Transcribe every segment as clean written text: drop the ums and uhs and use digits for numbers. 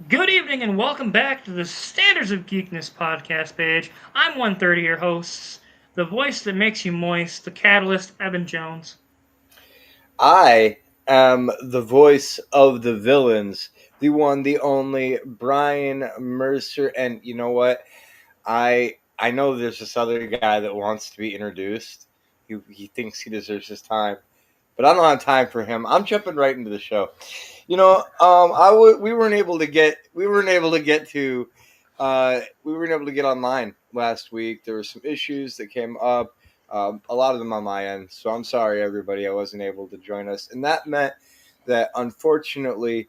Good evening and welcome back to the Standards of Geekness podcast page. I'm 130, your host, the voice that makes you moist, the catalyst, Evan Jones. I am the voice of the villains, the one, the only Brian Mercer. And you know what? I know there's this other guy that wants to be introduced. He thinks he deserves his time, but I don't have time for him. I'm jumping right into the show. We weren't able to get online last week. There were some issues that came up. A lot of them on my end. So I'm sorry, everybody. I wasn't able to join us, and that meant that unfortunately,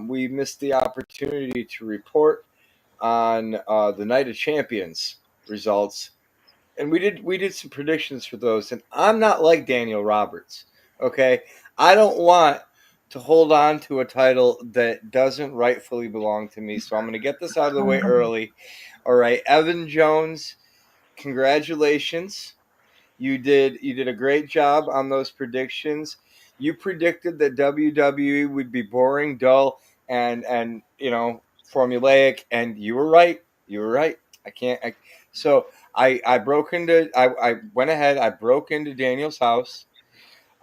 we missed the opportunity to report on the Night of Champions results, and we did some predictions for those. And I'm not like Daniel Roberts. Okay, I don't want to hold on to a title that doesn't rightfully belong to me. So I'm going to get this out of the way early. All right, Evan Jones, congratulations. You did a great job on those predictions. You predicted that WWE would be boring, dull, and formulaic, and you were right. You were right. I can't. So I broke into. I went ahead. I broke into Daniel's house.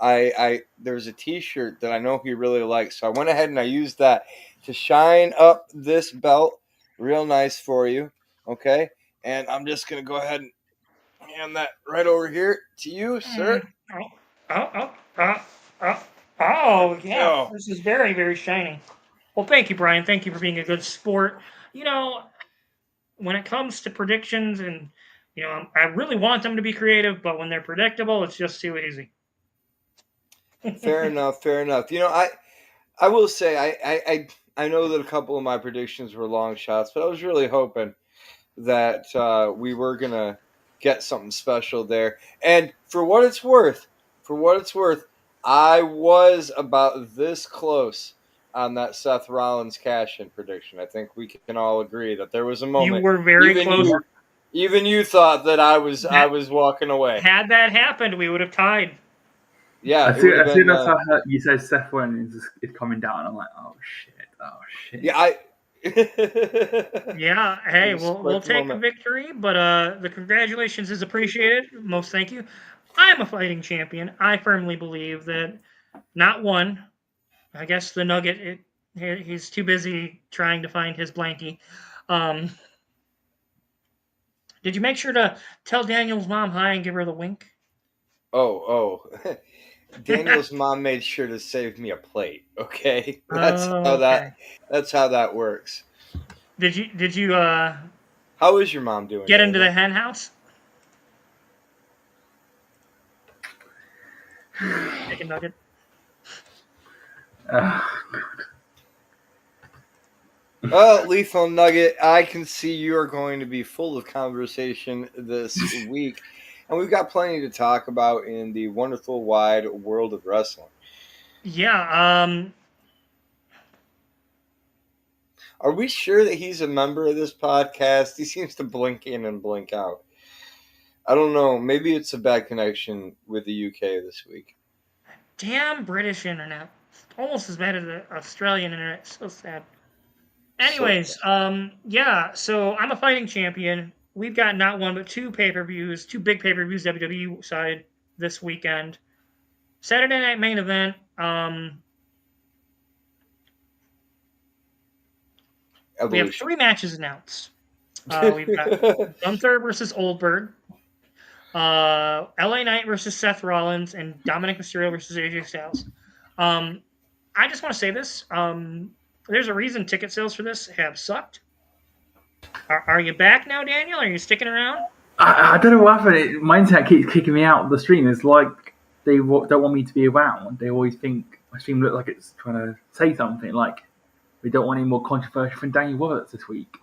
I there's a T-shirt that I know he really likes, so I went ahead and I used that to shine up this belt real nice for you. Okay, and I'm just gonna go ahead and hand that right over here to you, sir. Mm, oh, oh, oh, oh, oh, yeah, Oh, this is very, very shiny. Well, thank you, Brian. Thank you for being a good sport. You know, when it comes to predictions and, I really want them to be creative, but when they're predictable, it's just too easy. fair enough. Fair enough. I will say I know that a couple of my predictions were long shots, but I was really hoping that we were gonna get something special there. And for what it's worth, I was about this close on that Seth Rollins cash-in prediction. I think we can all agree that there was a You moment, were very even close. you thought that I That was walking away. had that happened, we would have tied. Yeah, As it would soon, have as soon been. as I heard you said Seth Rollins is coming down, I'm like, oh shit. Yeah, I. Yeah, It hey, was we'll quite the take a moment. victory, but the congratulations is appreciated. Most thank you. I'm a fighting champion. I firmly believe that not one. I guess the Nugget. He's too busy trying to find his blankie. Um, did you make sure to tell Daniel's mom hi and give her the wink? Oh. Daniel's mom made sure to save me a plate. Okay, Oh, okay. that's how that works. Did you How is your mom doing, get into the Daniel? hen house? Chicken nugget. Uh, Well, Lethal Nugget, I can see you are going to be full of conversation this week, and we've got plenty to talk about in the wonderful wide world of wrestling. Yeah. Are we sure that he's a member of this podcast? He seems to blink in and blink out. I don't know. Maybe it's a bad connection with the UK this week. Damn British internet. Almost as bad as the Australian internet. So sad. So Anyways, yeah, so I'm a fighting champion. We've got not one but two pay-per-views, two big pay-per-views WWE side this weekend. Saturday night main event. We have evolution. three matches announced. We've got Gunther versus Oldberg, LA Knight versus Seth Rollins, and Dominic Mysterio versus AJ Styles. Um, I just want to say this. There's a reason ticket sales for this have sucked. Are you back now, Daniel? Are you sticking around? I don't know what happened. My internet keeps kicking me out of the stream. It's like they don't want me to be around. They always think my stream looks like it's trying to say something. Like we don't want any more controversy from Danny Roberts this week.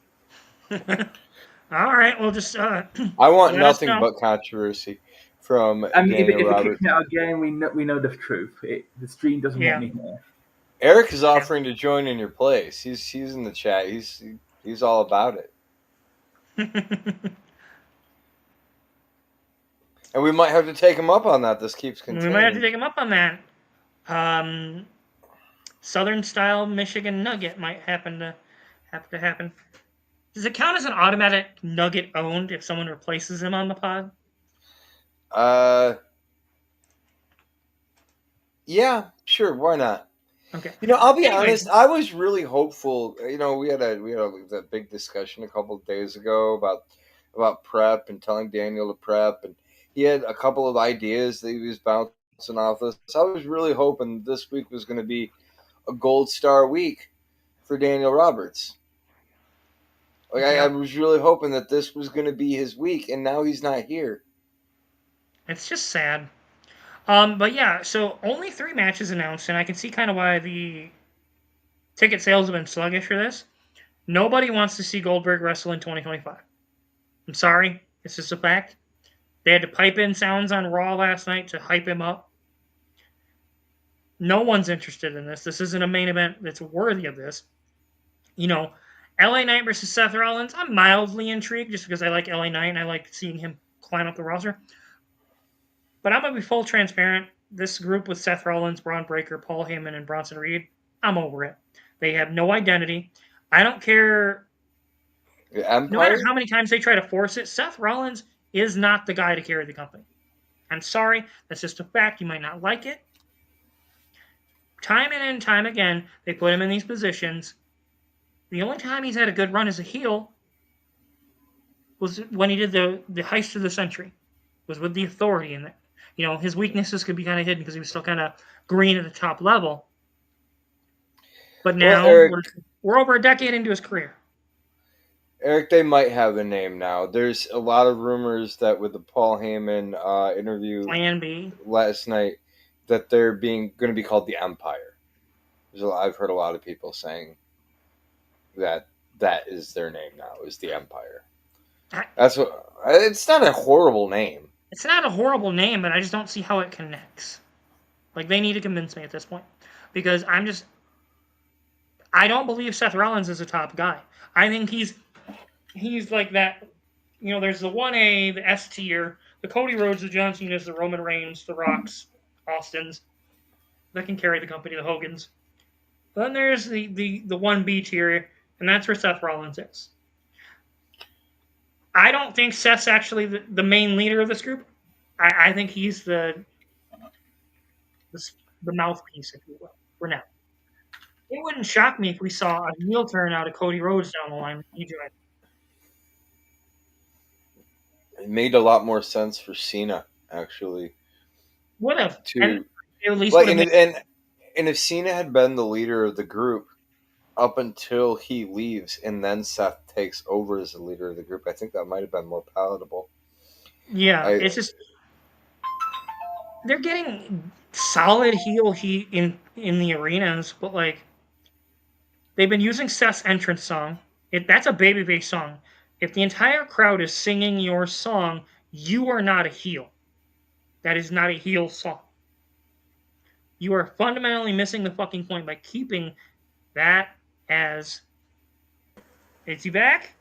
All right, well, just I want let us nothing know. but controversy from I mean, Daniel if it kicks Roberts. me out again, we know the truth. The stream doesn't want Yeah, me here. Eric is yeah. offering to join in your place. He's in the chat. He's all about it. And we might have to take him up on that. This keeps We might have to continuing. take him up on that. Um, Southern style Michigan Nugget might happen to have to happen. Does it count as an automatic Nugget owned if someone replaces him on the pod? Yeah, sure, why not? Okay. I'll be Anyways, honest. I was really hopeful. We had a big discussion a couple of days ago about prep and telling Daniel to prep, and he had a couple of ideas that he was bouncing off us. I was really hoping this week was going to be a gold star week for Daniel Roberts. Like I yep. was really hoping that this was going to be his week, and now he's not here. It's just sad. But yeah, so only 3 matches announced, and I can see kind of why the ticket sales have been sluggish for this. Nobody wants to see Goldberg wrestle in 2025. I'm sorry, it's just a fact. They had to pipe in sounds on Raw last night to hype him up. No one's interested in this. This isn't a main event that's worthy of this. LA Knight versus Seth Rollins, I'm mildly intrigued just because I like LA Knight and I like seeing him climb up the roster. But I'm going to be full transparent. This group with Seth Rollins, Braun Breaker, Paul Heyman, and Bronson Reed, I'm over it. They have no identity. I don't care. No matter Empire. how many times they try to force it, Seth Rollins is not the guy to carry the company. I'm sorry. That's just a fact. You might not like it. Time and time again, they put him in these positions. The only time he's had a good run as a heel was when he did the heist of the century. Was with the authority in it. His weaknesses could be kind of hidden because he was still kind of green at the top level. But Well, now we're over a decade into his career. Eric, they might have a name now. There's a lot of rumors that with the Paul Heyman interview Plan B. last night, that they're going to be called the Empire. I've heard a lot of people saying that is their name now, is the Empire. That's what. It's not a horrible name. It's not a horrible name, but I just don't see how it connects. Like, they need to convince me at this point. Because I don't believe Seth Rollins is a top guy. I think he's like that. There's the 1A, the S tier, the Cody Rhodes, the John Cena's, the Roman Reigns, the Rocks, Austins, that can carry the company, the Hogans. Then there's the 1B tier, and that's where Seth Rollins is. I don't think Seth's actually the main leader of this group. I think he's the mouthpiece, if you will, for now. It wouldn't shock me if we saw a heel turn out of Cody Rhodes down the line. It made a lot more sense for Cena, actually. Would have. To at least like, and if Cena had been the leader of the group up until he leaves, and then Seth takes over as the leader of the group, I think that might have been more palatable. Yeah, it's just they're getting solid heel heat in the arenas, but like they've been using Seth's entrance song. That's a babyface song. If the entire crowd is singing your song, you are not a heel. That is not a heel song. You are fundamentally missing the fucking point by keeping that as. Is he back?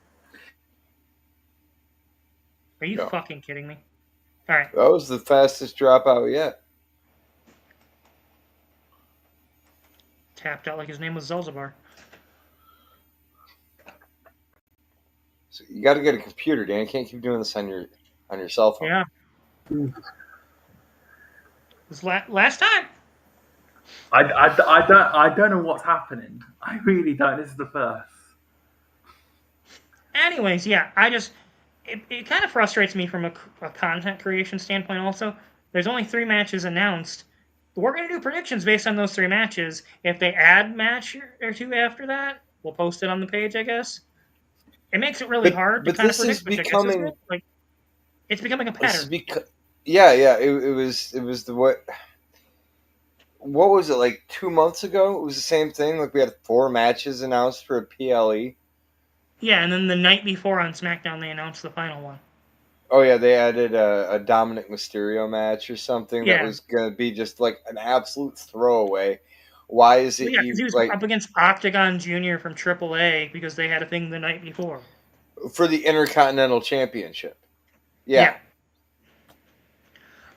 Are you fucking kidding me? All right. That was the fastest dropout yet. Tapped out like his name was Zelzabar. So you got to get a computer, Dan. You can't keep doing this on your cell phone. Yeah. This last time. I don't know what's happening. I really don't. This is the first. Anyways, yeah, it kind of frustrates me from a content creation standpoint also. There's only 3 matches announced. We're going to do predictions based on those 3 matches. If they add match or 2 after that, we'll post it on the page, I guess. It makes it really hard to kind of predict, which I guess is good. Like, it's becoming a pattern. Yeah. It was the what was it, like 2 months ago? It was the same thing. Like, we had 4 matches announced for a PLE. Yeah, and then the night before on SmackDown, they announced the final one. Oh, yeah, they added a Dominic Mysterio match or something that was going to be just like an absolute throwaway. Why is it? Yeah, because he was up against Octagon Jr. from AAA because they had a thing the night before. For the Intercontinental Championship. Yeah.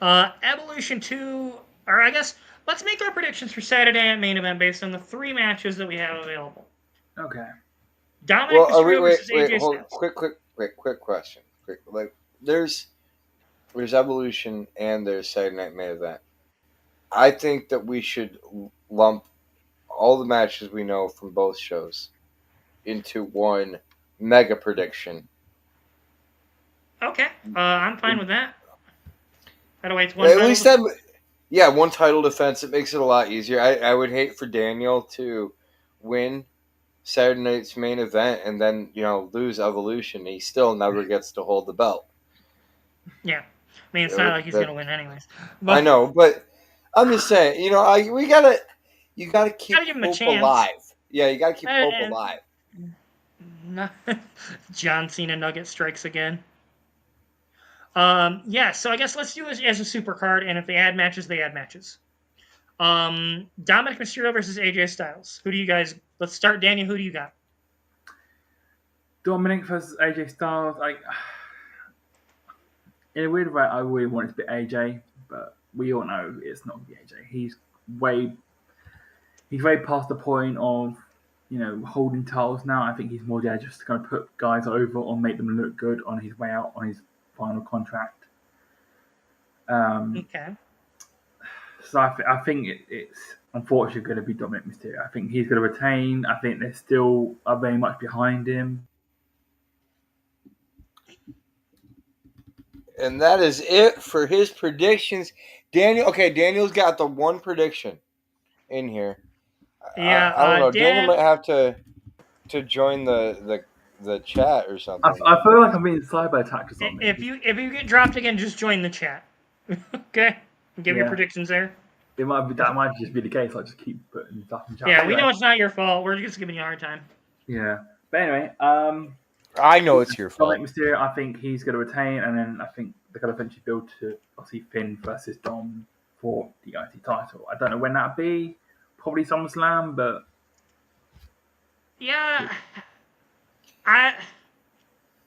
Evolution 2, or I guess, let's make our predictions for Saturday at Main Event based on the 3 matches that we have available. Okay. Dominic Well, are we, Mysterio wait, versus wait, AJ hold, Styles. quick question. There's Evolution and there's Saturday Night Main Event. I think that we should lump all the matches we know from both shows into one mega prediction. Okay, I'm fine with that. By the way, it's one At title least that, defense. yeah, one title defense. It makes it a lot easier. I would hate for Daniel to win Saturday Night's Main Event and then lose Evolution. He still never gets to hold the belt. Yeah, I mean it's not like he's gonna win anyways. I But know, but I'm just saying. You gotta keep gotta give him a hope chance. alive. Yeah, you gotta keep hope And, alive. John Cena Nugget strikes again. Yeah, so I guess let's do it as a super card, and if they add matches, they add matches. Dominic Mysterio versus AJ Styles. Who do you guys? Let's start, Daniel. Who do you got? Dominic versus AJ Styles. Like, in a weird way, I really want it to be AJ, but we all know it's not going to be AJ. He's way past the point of holding titles now. I think he's more there just to kind of put guys over or make them look good on his way out on his final contract. Okay. So I think it's unfortunately going to be Dominic Mysterio. I think he's going to retain. I think they still are very much behind him. And that is it for his predictions. Daniel's got the one prediction in here. Yeah, I don't know. Daniel Dan. might have to join the chat or something. I feel like I'm being cyber attacked or something. If you get dropped again, just join the chat. Okay. Give your predictions there. That might just be the case. I just keep putting stuff in chat. Yeah, Anyway, we know it's not your fault. We're just giving you a hard time. Yeah, but anyway, I know it's your fault. Dominic Mysterio, I think he's going to retain, and then I think they're going to eventually build to obviously Finn versus Dom for the IC title. I don't know when that'll be. Probably SummerSlam, but Yeah,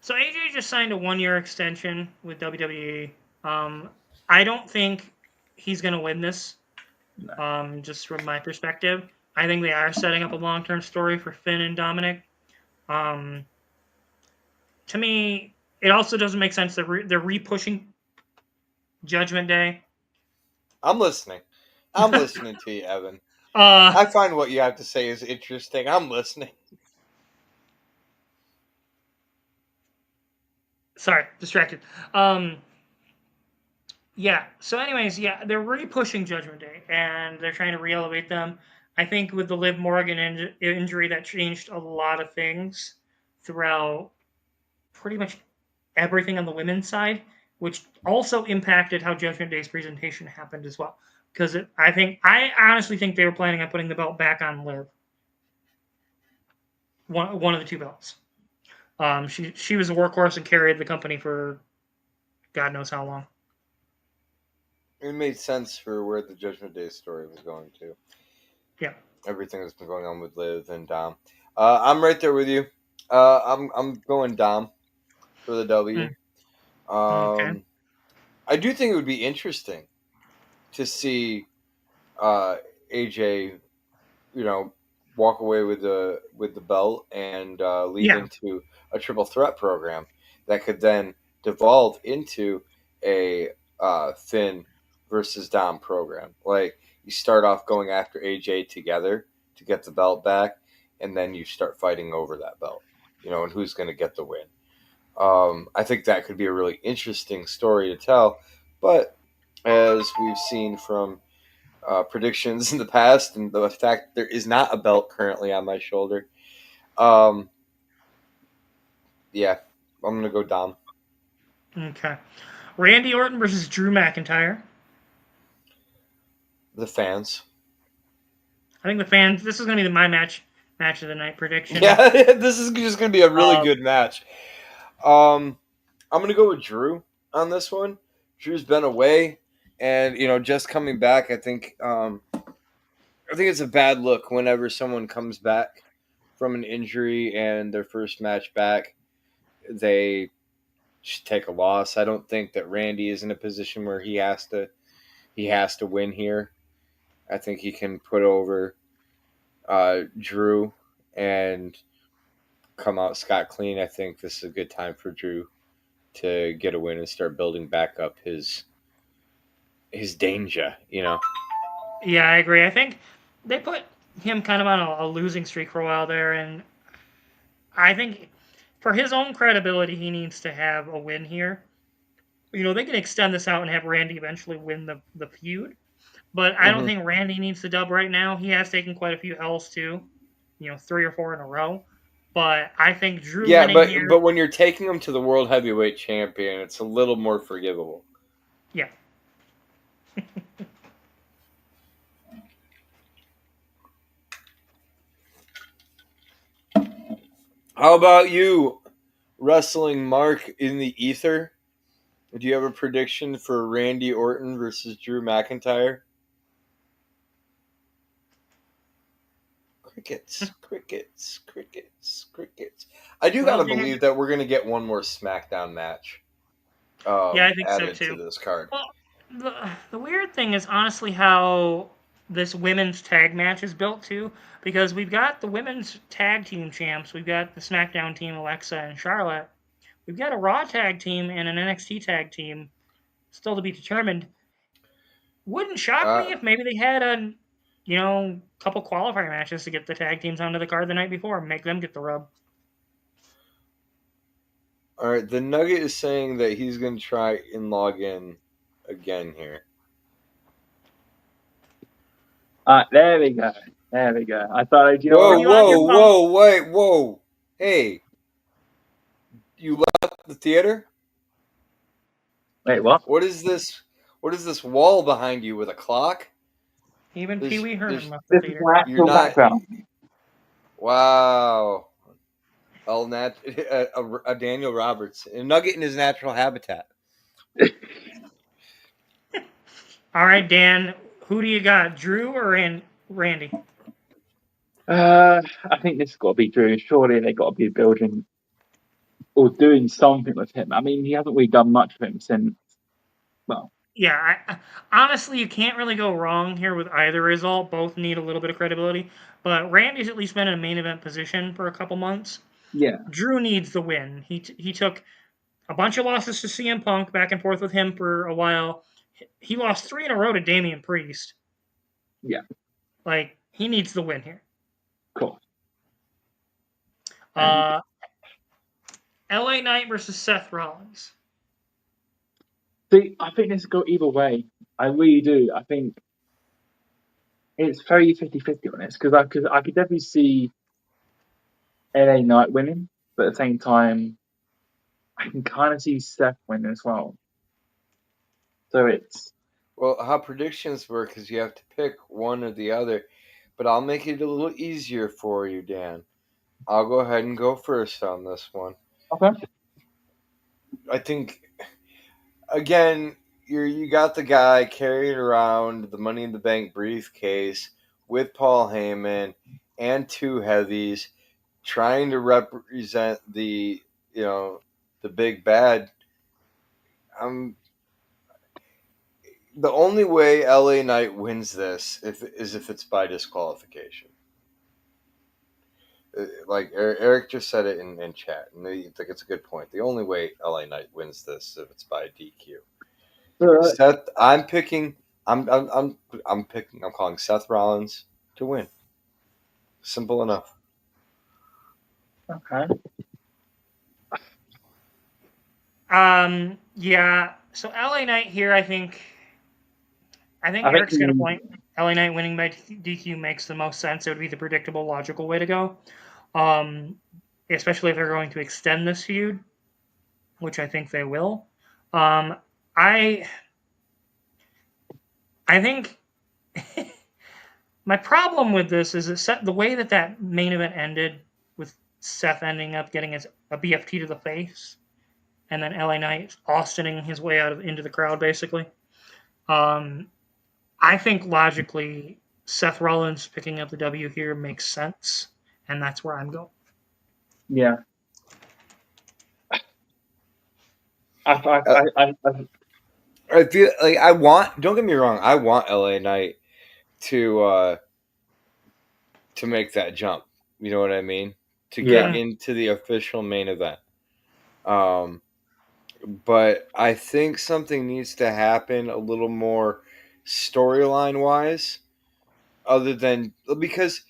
So AJ just signed a 1-year extension with WWE. I don't think he's gonna win this. no. Just from my perspective, I think they are setting up a long-term story for Finn and Dominic. To me, it also doesn't make sense that they're re-pushing Judgment Day. I'm listening. I'm listening to you, Evan. Uh, I find what you have to say is interesting. I'm listening. Sorry, distracted. Yeah. So, anyways, yeah, they're re-pushing Judgment Day, and they're trying to re-elevate them. I think with the Liv Morgan injury, that changed a lot of things throughout pretty much everything on the women's side, which also impacted how Judgment Day's presentation happened as well. Because I honestly think they were planning on putting the belt back on Liv, one of the two belts. She was a workhorse and carried the company for God knows how long. It made sense for where the Judgment Day story was going to. Yeah. Everything that's been going on with Liv and Dom. I'm right there with you. I'm going Dom for the W. Okay. I do think it would be interesting to see AJ, walk away with the belt and lead into a triple threat program that could then devolve into a Finn versus Dom program. Like you start off going after AJ together to get the belt back, and then you start fighting over that belt. And who's going to get the win. I think that could be a really interesting story to tell, but as we've seen from predictions in the past, and the fact there is not a belt currently on my shoulder. Yeah, I'm gonna go Dom. Okay. Randy Orton versus Drew McIntyre. The fans. I think the fans. This is going to be my match of the night prediction. Yeah, this is just gonna be a really good match. I'm gonna go with Drew on this one. Drew's been away, and just coming back. I think it's a bad look whenever someone comes back from an injury and their first match back, they should take a loss. I don't think that Randy is in a position where he has to win here. I think he can put over Drew, and come out scot clean. I think this is a good time for Drew to get a win and start building back up his danger. Yeah, I agree. I think they put him kind of on a losing streak for a while there, and I think for his own credibility, he needs to have a win here. They can extend this out and have Randy eventually win the feud, but I don't think Randy needs the dub right now. He has taken quite a few L's too, 3 or 4 in a row. But I think Drew Yeah, winning but here, but when you're taking him to the world heavyweight champion, it's a little more forgivable. yeah. How about you, wrestling Mark in the ether? Do you have a prediction for Randy Orton versus Drew McIntyre? Crickets, crickets, crickets, crickets. I do Well, gotta Dan, believe that we're gonna get one more SmackDown match yeah, I think so added to too. this card. Well, the weird thing is honestly how this women's tag match is built too, because we've got the women's tag team champs, we've got the SmackDown team Alexa and Charlotte, we've got a Raw tag team and an NXT tag team still to be determined. Wouldn't shock me Uh, if maybe they had a couple qualifier matches to get the tag teams onto the card the night before and make them get the rub. all right, the Nugget is saying that he's gonna try and log in again here. There we go. There we go. I thought, you know Whoa, Are you on your whoa, phone? whoa, wait, whoa. Hey, you left the theater? Wait, what? What is this? What is this wall behind you with a clock? Even Pee There's, Wee Herman there's, left the This is theater. my you're actual not. background. Wow. A Daniel Roberts, a nugget in his natural habitat. All right, Dan, who do you got, Drew or Randy? I think this has got to be Drew. Surely they got to be building or doing something with him. I mean, he hasn't really done much with him since. Well, Yeah, honestly, you can't really go wrong here with either result. Both need a little bit of credibility, but Randy's at least been in a main event position for a couple months. yeah, Drew needs the win. He took a bunch of losses to CM Punk, back and forth with him for a while. He lost 3 in a row to Damian Priest. yeah, Like, he needs the win here. cool. And Uh, LA Knight versus Seth Rollins. see, I think this could go either way. I really do. I think it's very 50-50 on this because I could definitely see LA Knight winning, but at the same time, I can kind of see Seth winning as well. So it's Well, how predictions work is you have to pick one or the other, but I'll make it a little easier for you, Dan. I'll go ahead and go first on this one. okay. I think again, you got the guy carrying around the Money in the Bank briefcase with Paul Heyman and two heavies, trying to represent the the big bad. The only way LA Knight wins this is if it's by disqualification. Like Eric just said it in chat, and I think it's a good point. The only way LA Knight wins this is if it's by DQ. Seth, I'm picking. I'm picking. I'm calling Seth Rollins to win. Simple enough. Okay. Yeah. So LA Knight here, I think I Eric's got a think point. LA Knight winning by DQ makes the most sense. It would be the predictable, logical way to go. Um, Especially if they're going to extend this feud, which I think they will. I I think my problem with this is the way that main event ended, with Seth ending up getting a BFT to the face, and then LA Knight Austining his way into the crowd, basically. I think logically, Seth Rollins picking up the W here makes sense, and that's where I'm going. yeah. I feel like I want. Don't get me wrong. I want LA Knight to make that jump. You know what I mean? to Yeah. get into the official main event. But I think something needs to happen a little more storyline wise, other than because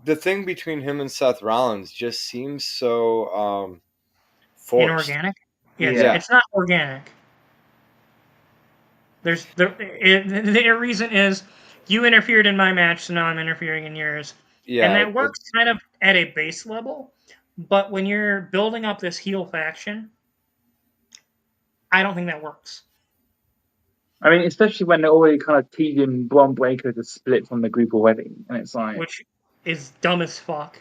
the thing between him and Seth Rollins just seems so forced. Inorganic? Yes, Yeah. it's not organic. The reason is you interfered in my match, so now I'm interfering in yours, and Yeah, that works kind of at a base level. But when you're building up this heel faction, I don't think that works. I mean, especially when they're already kind of teasing Braun Breaker to split from the group already, and it's Which is dumb as fuck.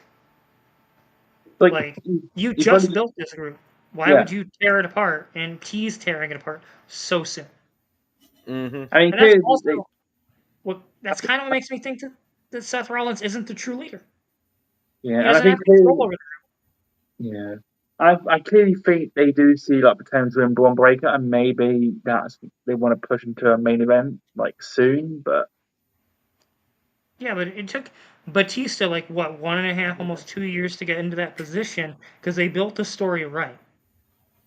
like Like, you you've just only built this group. Why yeah. would you tear it apart and tease tearing it apart so soon? mm-hmm. I mean, And that's clearly also that's kind of what makes me think that Seth Rollins isn't the true leader. yeah, He and I doesn't have think control clearly over yeah. I clearly think they do see like potential in Braun Breaker, and maybe that's they want to push him to a main event like soon. But Yeah, but it took Batista like what 1.5, almost 2 years to get into that position because they built the story right.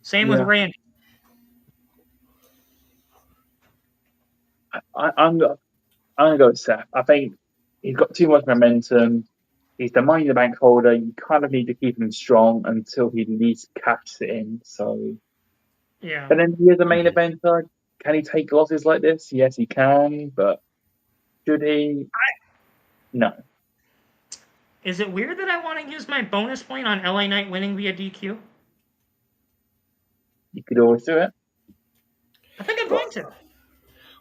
Same with yeah, Randy. I'm gonna go with Seth. I think he's got too much momentum. He's the Money in the Bank holder. You kind of need to keep him strong until he at least cashes it in. So, Yeah. and then here's the main eventer. Can he take losses like this? Yes, he can. But should he? No. Is it weird that I want to use my bonus point on LA Knight winning via DQ? You could always do it. I think I'm Well, going to.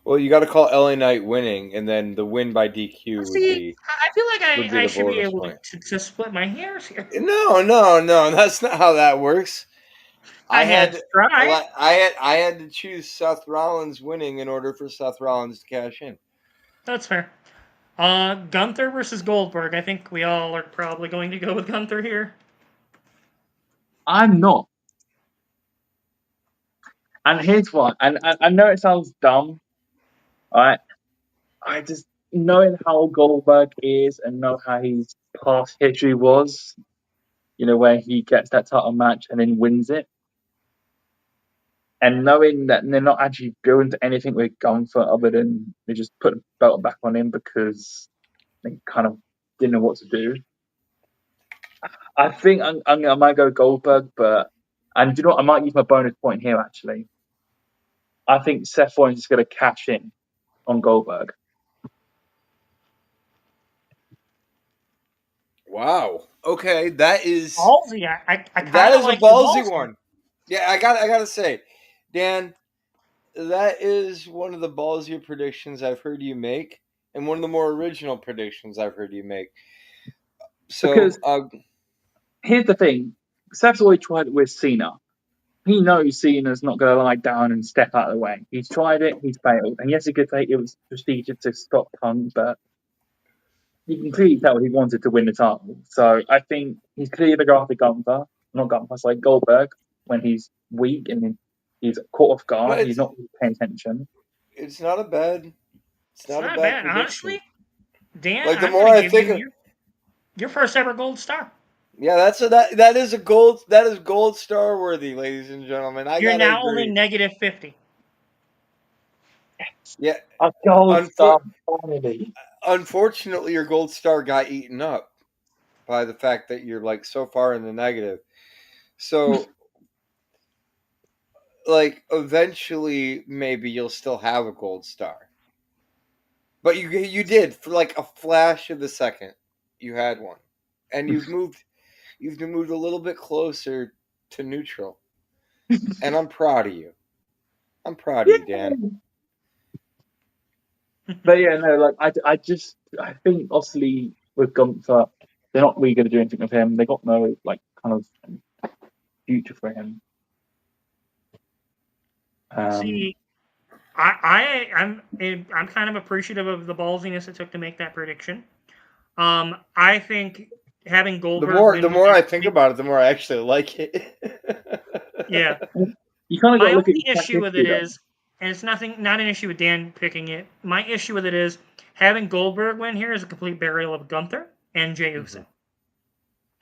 well, you got to call LA Knight winning, and then the win by DQ would See, be I feel like I the should be bonus able point. to split my hairs here. No, that's not how that works. I had to try. I had to choose Seth Rollins winning in order for Seth Rollins to cash in. That's fair. Gunther versus Goldberg. I think we all are probably going to go with Gunther here. I'm not. And here's why. And I know it sounds dumb, right? I just knowing how Goldberg is and know how his past history was, where he gets that title match and then wins it, and knowing that they're not actually going to anything with Gunther other than they just put the belt back on him because they kind of didn't know what to do. I think I might go Goldberg, and you know what? I might use my bonus point here actually. I think Seth Rollins is going to cash in on Goldberg. Wow. Okay, that is Ballsy. I that kind of is a like your ballsy balls. one. Yeah, I gotta say, Dan, that is one of the ballsier predictions I've heard you make, and one of the more original predictions I've heard you make. Because So, here's the thing: Seth's always tried it with Cena. He knows Cena's not going to lie down and step out of the way. He's tried it, he's failed. And yes, he could say it was procedure to stop Punk, but you can clearly tell he wanted to win the title. So I think he's clearly the guy after Gunther, not Gunther, like Goldberg, when he's weak and he's caught off but guard, he's not paying attention. it's not a bad it's It's not a not bad bad, prediction. honestly. Dan, Like the I'm more going to I give think you of, your first ever gold star. yeah, that is a gold that is gold star worthy, ladies and gentlemen. I You're gotta now only agree. -50. Yeah, A gold unfor- star, finally. unfortunately, your gold star got eaten up by the fact that you're like so far in the negative. So, like, eventually, maybe you'll still have a gold star. But you did for like a flash of the second, you had one, and you've moved a little bit closer to neutral, and I'm proud of you. I'm proud of you, Dan. Yeah. But yeah, no, like I think obviously with Gunther, they're not really going to do anything with him. They got no like kind of future for him. Um, See, I'm kind of appreciative of the ballsiness it took to make that prediction. I think having Goldberg The win more via I think about it, the more I actually like it. yeah. you kind of got My to look at only his past issue with it history though. is, and it's not an issue with Dan picking it. My issue with it is having Goldberg win here is a complete burial of Gunther and Jey Uso.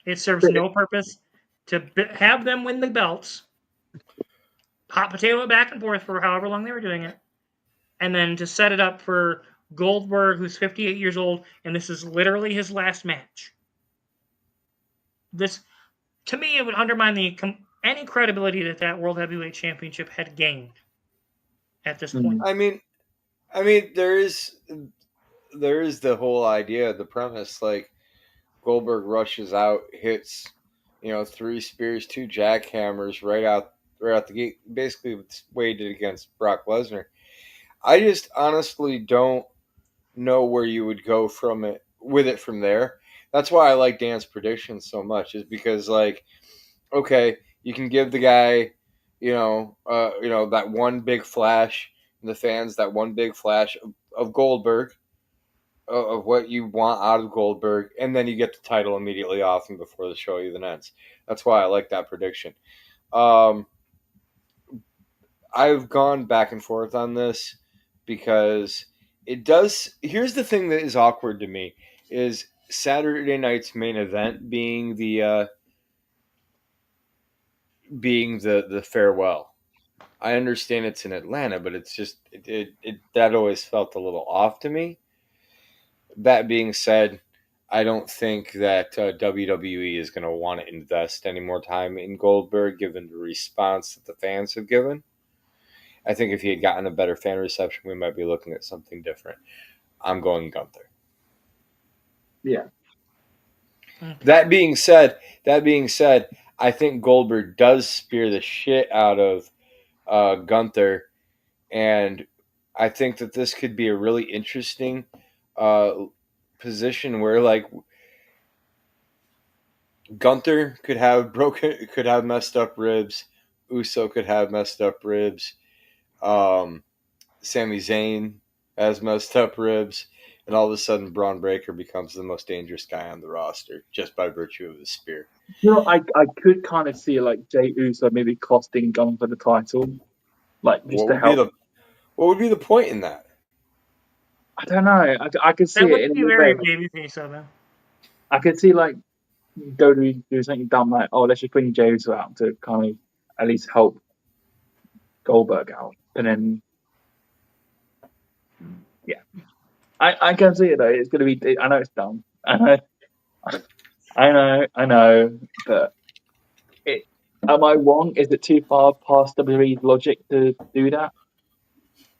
It serves no purpose to have them win the belts, hot potato it back and forth for however long they were doing it, and then to set it up for Goldberg, who's 58 years old, and this is literally his last match. This, to me, it would undermine any credibility that World Heavyweight Championship had gained at this point. I mean, there is the whole idea, the premise, like Goldberg rushes out, hits, 3 spears, 2 jackhammers right out the gate, basically weighted against Brock Lesnar. I just honestly don't know where you would go with it from there. That's why I like Dan's predictions so much, is because, like, okay, you can give the guy, that one big flash, the fans, that one big flash of Goldberg, of what you want out of Goldberg, and then you get the title immediately off him before the show even ends. That's why I like that prediction. I've gone back and forth on this because it does. Here's the thing that is awkward to me: is Saturday night's main event being the farewell. I understand it's in Atlanta, but it's just that always felt a little off to me. That being said, I don't think that WWE is going to want to invest any more time in Goldberg, given the response that the fans have given. I think if he had gotten a better fan reception, we might be looking at something different. I'm going Gunther. Yeah. That being said, I think Goldberg does spear the shit out of Gunther, and I think that this could be a really interesting position where, like, Gunther could have messed up ribs, Uso could have messed up ribs, Sami Zayn has messed up ribs, and all of a sudden Braun Breaker becomes the most dangerous guy on the roster just by virtue of the spear. I could kind of see like Jey Uso maybe costing Gunther the title, like just to help. What would be the point in that? I don't know. I could see that it would in be a very way. babyface of him. I could see like WWE do something dumb like, oh, let's just bring Jey Uso out to kind of at least help Goldberg out, and then yeah, I can see it though. It's gonna be. I know it's dumb. I know, but am I wrong? Is it too far past WWE's logic to do that?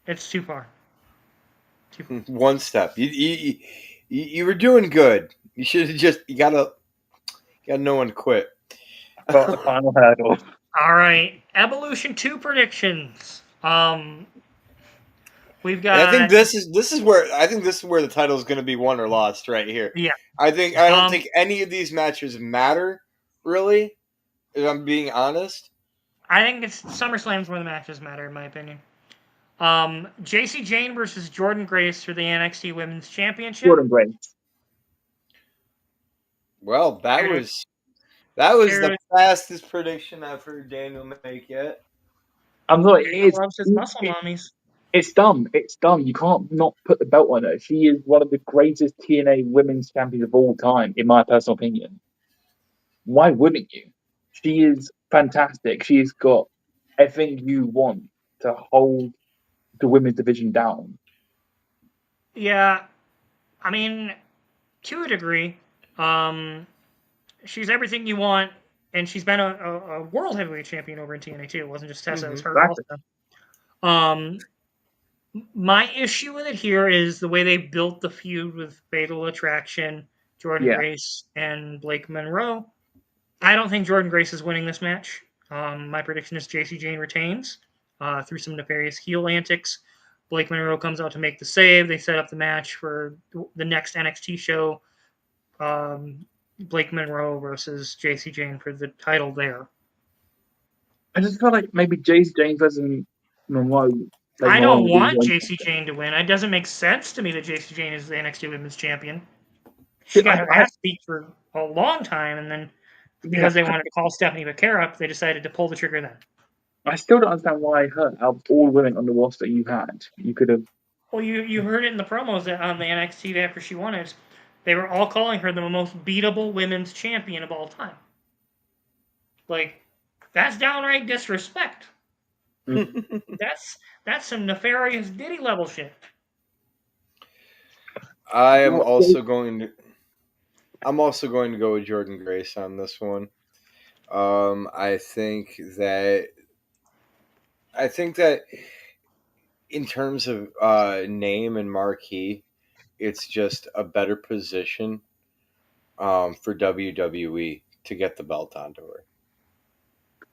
It's too far. One step. You were doing good. You should have just you gotta know when to quit. Got the final hurdle. All right, Evolution 2 predictions. We've got. And I think this is where the title is going to be won or lost right here. Yeah. I don't think any of these matches matter really. If I'm being honest, I think it's SummerSlam's where the matches matter, in my opinion. JC Jane versus Jordan Grace for the NXT Women's Championship. Jordan Grace. Well, that was the fastest prediction I've heard Daniel make yet. I'm sorry, it's dumb. It's dumb. You can't not put the belt on her. She is one of the greatest TNA women's champions of all time, in my personal opinion. Why wouldn't you? She is fantastic. She's got everything you want to hold the women's division down. Yeah, I mean, to a degree, she's everything you want, and she's been a world heavyweight champion over in TNA too. It wasn't just Tessa; it was her also. My issue with it here is the way they built the feud with Fatal Attraction, Jordan Grace, and Blake Monroe. I don't think Jordan Grace is winning this match. My prediction is JC Jane retains through some nefarious heel antics. Blake Monroe comes out to make the save. They set up the match for the next NXT show. Blake Monroe versus JC Jane for the title there. I just feel like maybe JC Jane versus Monroe. I don't want JC Jane to win. It doesn't make sense to me that JC Jane is the NXT Women's Champion. She got her ass beat for a long time, and then because they wanted to call Stephanie McCare up, they decided to pull the trigger then. I still don't understand why her, out of all women on the roster you had, you could have. Well, you heard it in the promos on the NXT after she won it. They were all calling her the most beatable women's champion of all time. Like, that's downright disrespect. That's some nefarious Diddy level shit. I'm also going to go with Jordan Grace on this one. I think that in terms of name and marquee, it's just a better position for WWE to get the belt onto her.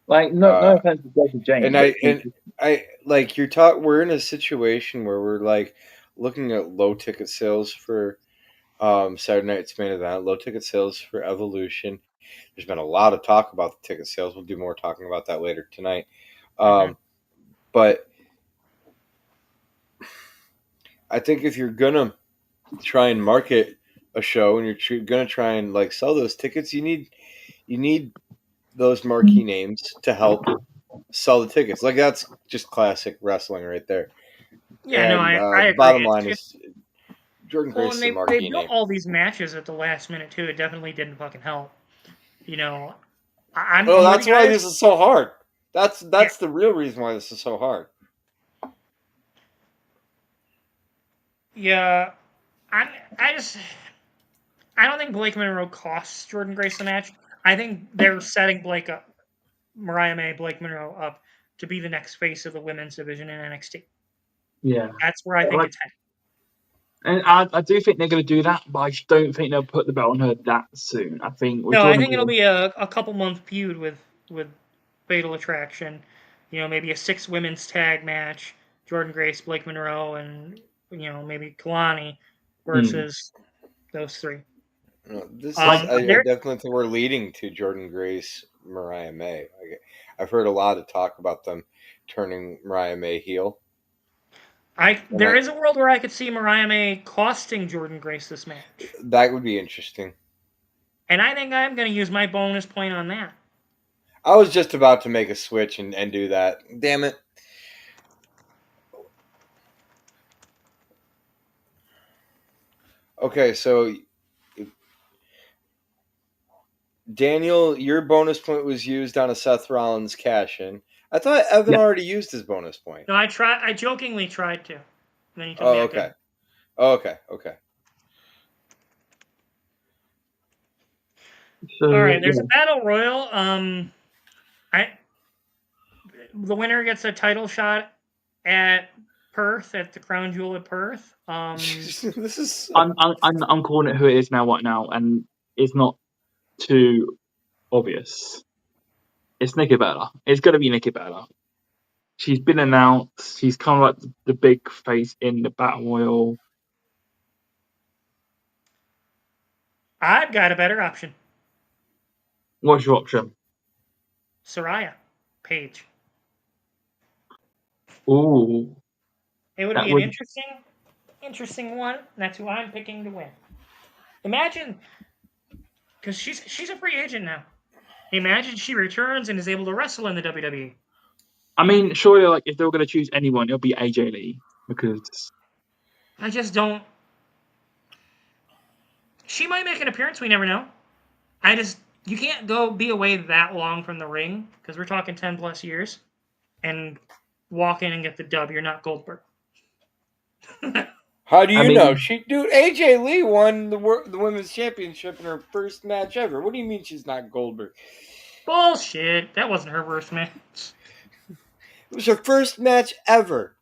Like, no offense to Jesse James. And I like we're in a situation where we're like looking at low ticket sales for Saturday Night's main event, low ticket sales for Evolution. There's been a lot of talk about the ticket sales. We'll do more talking about that later tonight. But I think if you're gonna try and market a show and you're gonna try and like sell those tickets, you need those marquee names to help sell the tickets. Like, that's just classic wrestling right there. Yeah, and no, I agree. bottom line is Jordan Well, Grace and is a they marquee built name. all these matches at the last minute too. It definitely didn't fucking help. You know, I'm That's why guys. this is so hard. That's the real reason why this is so hard. Yeah, I don't think Blake Monroe costs Jordan Grace the match. I think they're setting Mariah May, Blake Monroe up to be the next face of the women's division in NXT. Yeah, that's where I think it's headed. And I do think they're going to do that, but I just don't think they'll put the belt on her that soon. I think I think it'll be a couple month feud with Fatal Attraction. Maybe a 6 women's tag match: Jordan Grace, Blake Monroe, and maybe Kalani versus those 3. I definitely think we're leading to Jordan Grace, Mariah May. I've heard a lot of talk about them turning Mariah May heel. There is a world where I could see Mariah May costing Jordan Grace this match. That would be interesting. And I think I'm going to use my bonus point on that. I was just about to make a switch and do that. Damn it. Okay, so Daniel, your bonus point was used on a Seth Rollins cash-in. I thought Evan already used his bonus point. No, I jokingly tried to. Then he told me okay. Okay. So, all right, there's a battle royal. The winner gets a title shot at Perth, at the Crown Jewel at Perth. This is. So... I'm calling it who it is right now, and it's not too obvious. It's Nikki Bella. It's going to be Nikki Bella. She's been announced. She's kind of like the big face in the battle royal. I've got a better option. What's your option? Soraya Page. Ooh. It would be an interesting one. That's who I'm picking to win. Imagine, because she's a free agent now. Imagine she returns and is able to wrestle in the WWE. I mean, surely, like, if they were going to choose anyone, it'll be AJ Lee, because I just don't. She might make an appearance. We never know. You can't be away that long from the ring, because we're talking 10 plus years, and walk in and get the dub. You're not Goldberg. How do you know? AJ Lee won the women's championship in her first match ever. What do you mean she's not Goldberg? Bullshit. That wasn't her first match. It was her first match ever.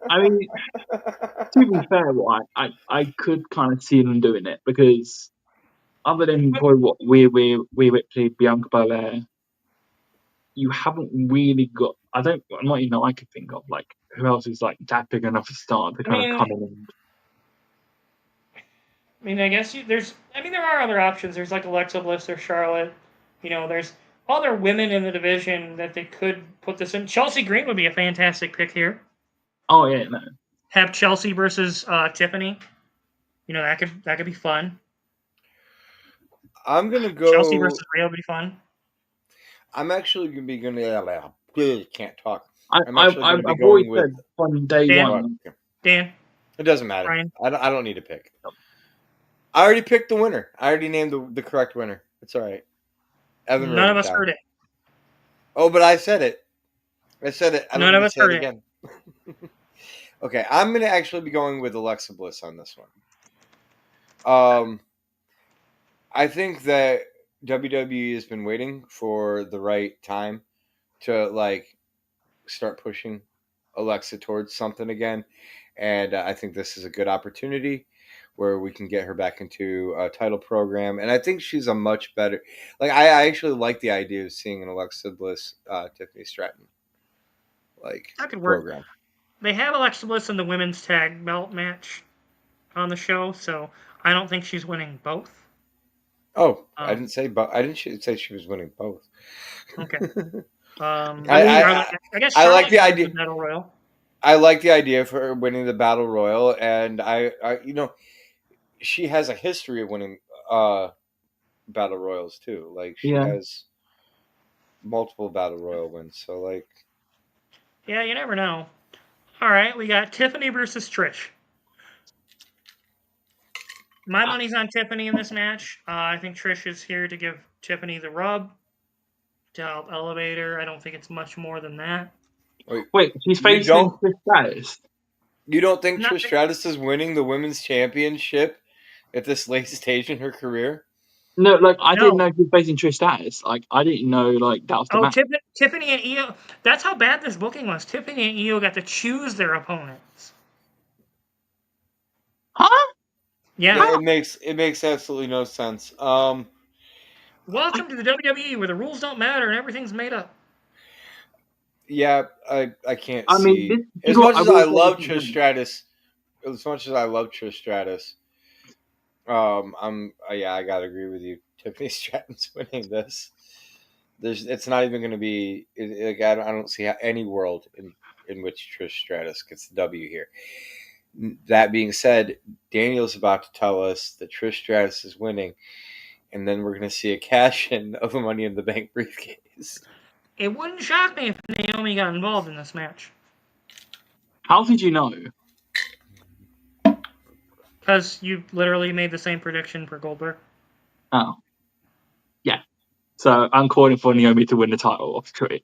I mean, to be fair, I could kind of see them doing it, because other than probably what Rhea Ripley, Bianca Belair, you haven't really got. Not even I could think of, like, who else is like that big enough to start to kind of come in. I mean, I guess there are other options. There's like Alexa Bliss or Charlotte. There's other women in the division that they could put this in. Chelsea Green would be a fantastic pick here. Oh yeah, no. Have Chelsea versus Tiffany. That could be fun. I'm gonna go. Chelsea versus Rhea would be fun. I'm actually gonna can't talk. I've always said from day one. Dan, It doesn't matter. Brian? I don't need to pick. I already picked the winner. I already named the correct winner. It's all right. Evan None wrote of it us down. heard it. Oh, but I said it. I said it. I don't None need of to us say it heard it. again. Okay, I'm going to actually be going with Alexa Bliss on this one. I think that WWE has been waiting for the right time to like start pushing Alexa towards something again, and I think this is a good opportunity where we can get her back into a title program. And I think she's a much better. Like I actually like the idea of seeing an Alexa Bliss, Tiffany Stratton like That could work. program. They have Alexa Bliss in the women's tag belt match on the show, so I don't think she's winning both. Oh, I didn't say, but I didn't say she was winning both. Okay. I guess I like Charlotte the could win idea. the Battle Royal. I like the idea for her winning the battle royal, and I she has a history of winning battle royals too. Like she Yeah. has multiple battle royal wins. So like, Yeah, you never know. All right, we got Tiffany versus Trish. My money's on Tiffany in this match. I think Trish is here to give Tiffany the rub to help elevate her. I don't think it's much more than that. Wait, she's you facing don't Trish Stratus. you don't think Not Trish Stratus is winning the women's championship at this late stage in her career? No, like I didn't no. know she was facing Trish Stratus. Like I didn't know like that was the Oh, match. Tiffany and Io. That's how bad this booking was. Tiffany and Io got to choose their opponents. Huh? Yeah. Yeah, it makes absolutely no sense. Welcome to the WWE where the rules don't matter and everything's made up. Yeah, I can't I mean, see you as got. much I as will I say this love is Trish good. Stratus. As much as I love Trish Stratus, I'm yeah, I gotta agree with you. Tiffany Stratton's winning this. It's not even going to be. Like I don't see any world in which Trish Stratus gets the W here. That being said, Daniel's about to tell us that Trish Stratus is winning, and then we're going to see a cash in of a Money in the Bank briefcase. It wouldn't shock me if Naomi got involved in this match. How did you know? Because you literally made the same prediction for Goldberg. Oh, yeah. So I'm calling for Naomi to win the title of Tiffany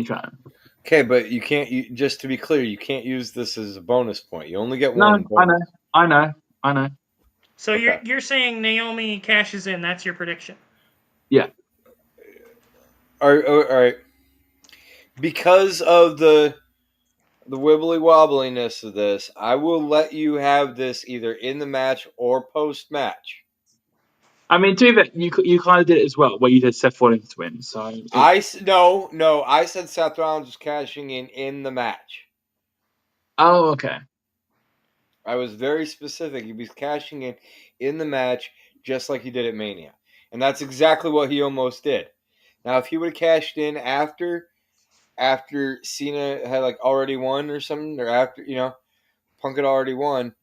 Stratton. Okay, but you can't. Just to be clear, you can't use this as a bonus point. You only get No, one bonus. I know. So Okay. you're saying Naomi cashes in? That's your prediction? Yeah. All right. Because of the wibbly wobbliness of this, I will let you have this either in the match or post match. I mean, to that you kind of did it as well, where you did Seth Rollins to win. So I said Seth Rollins was cashing in the match. Oh, okay. I was very specific. He was cashing in the match, just like he did at Mania, and that's exactly what he almost did. Now, if he would have cashed in after Cena had like already won or something, or after Punk had already won,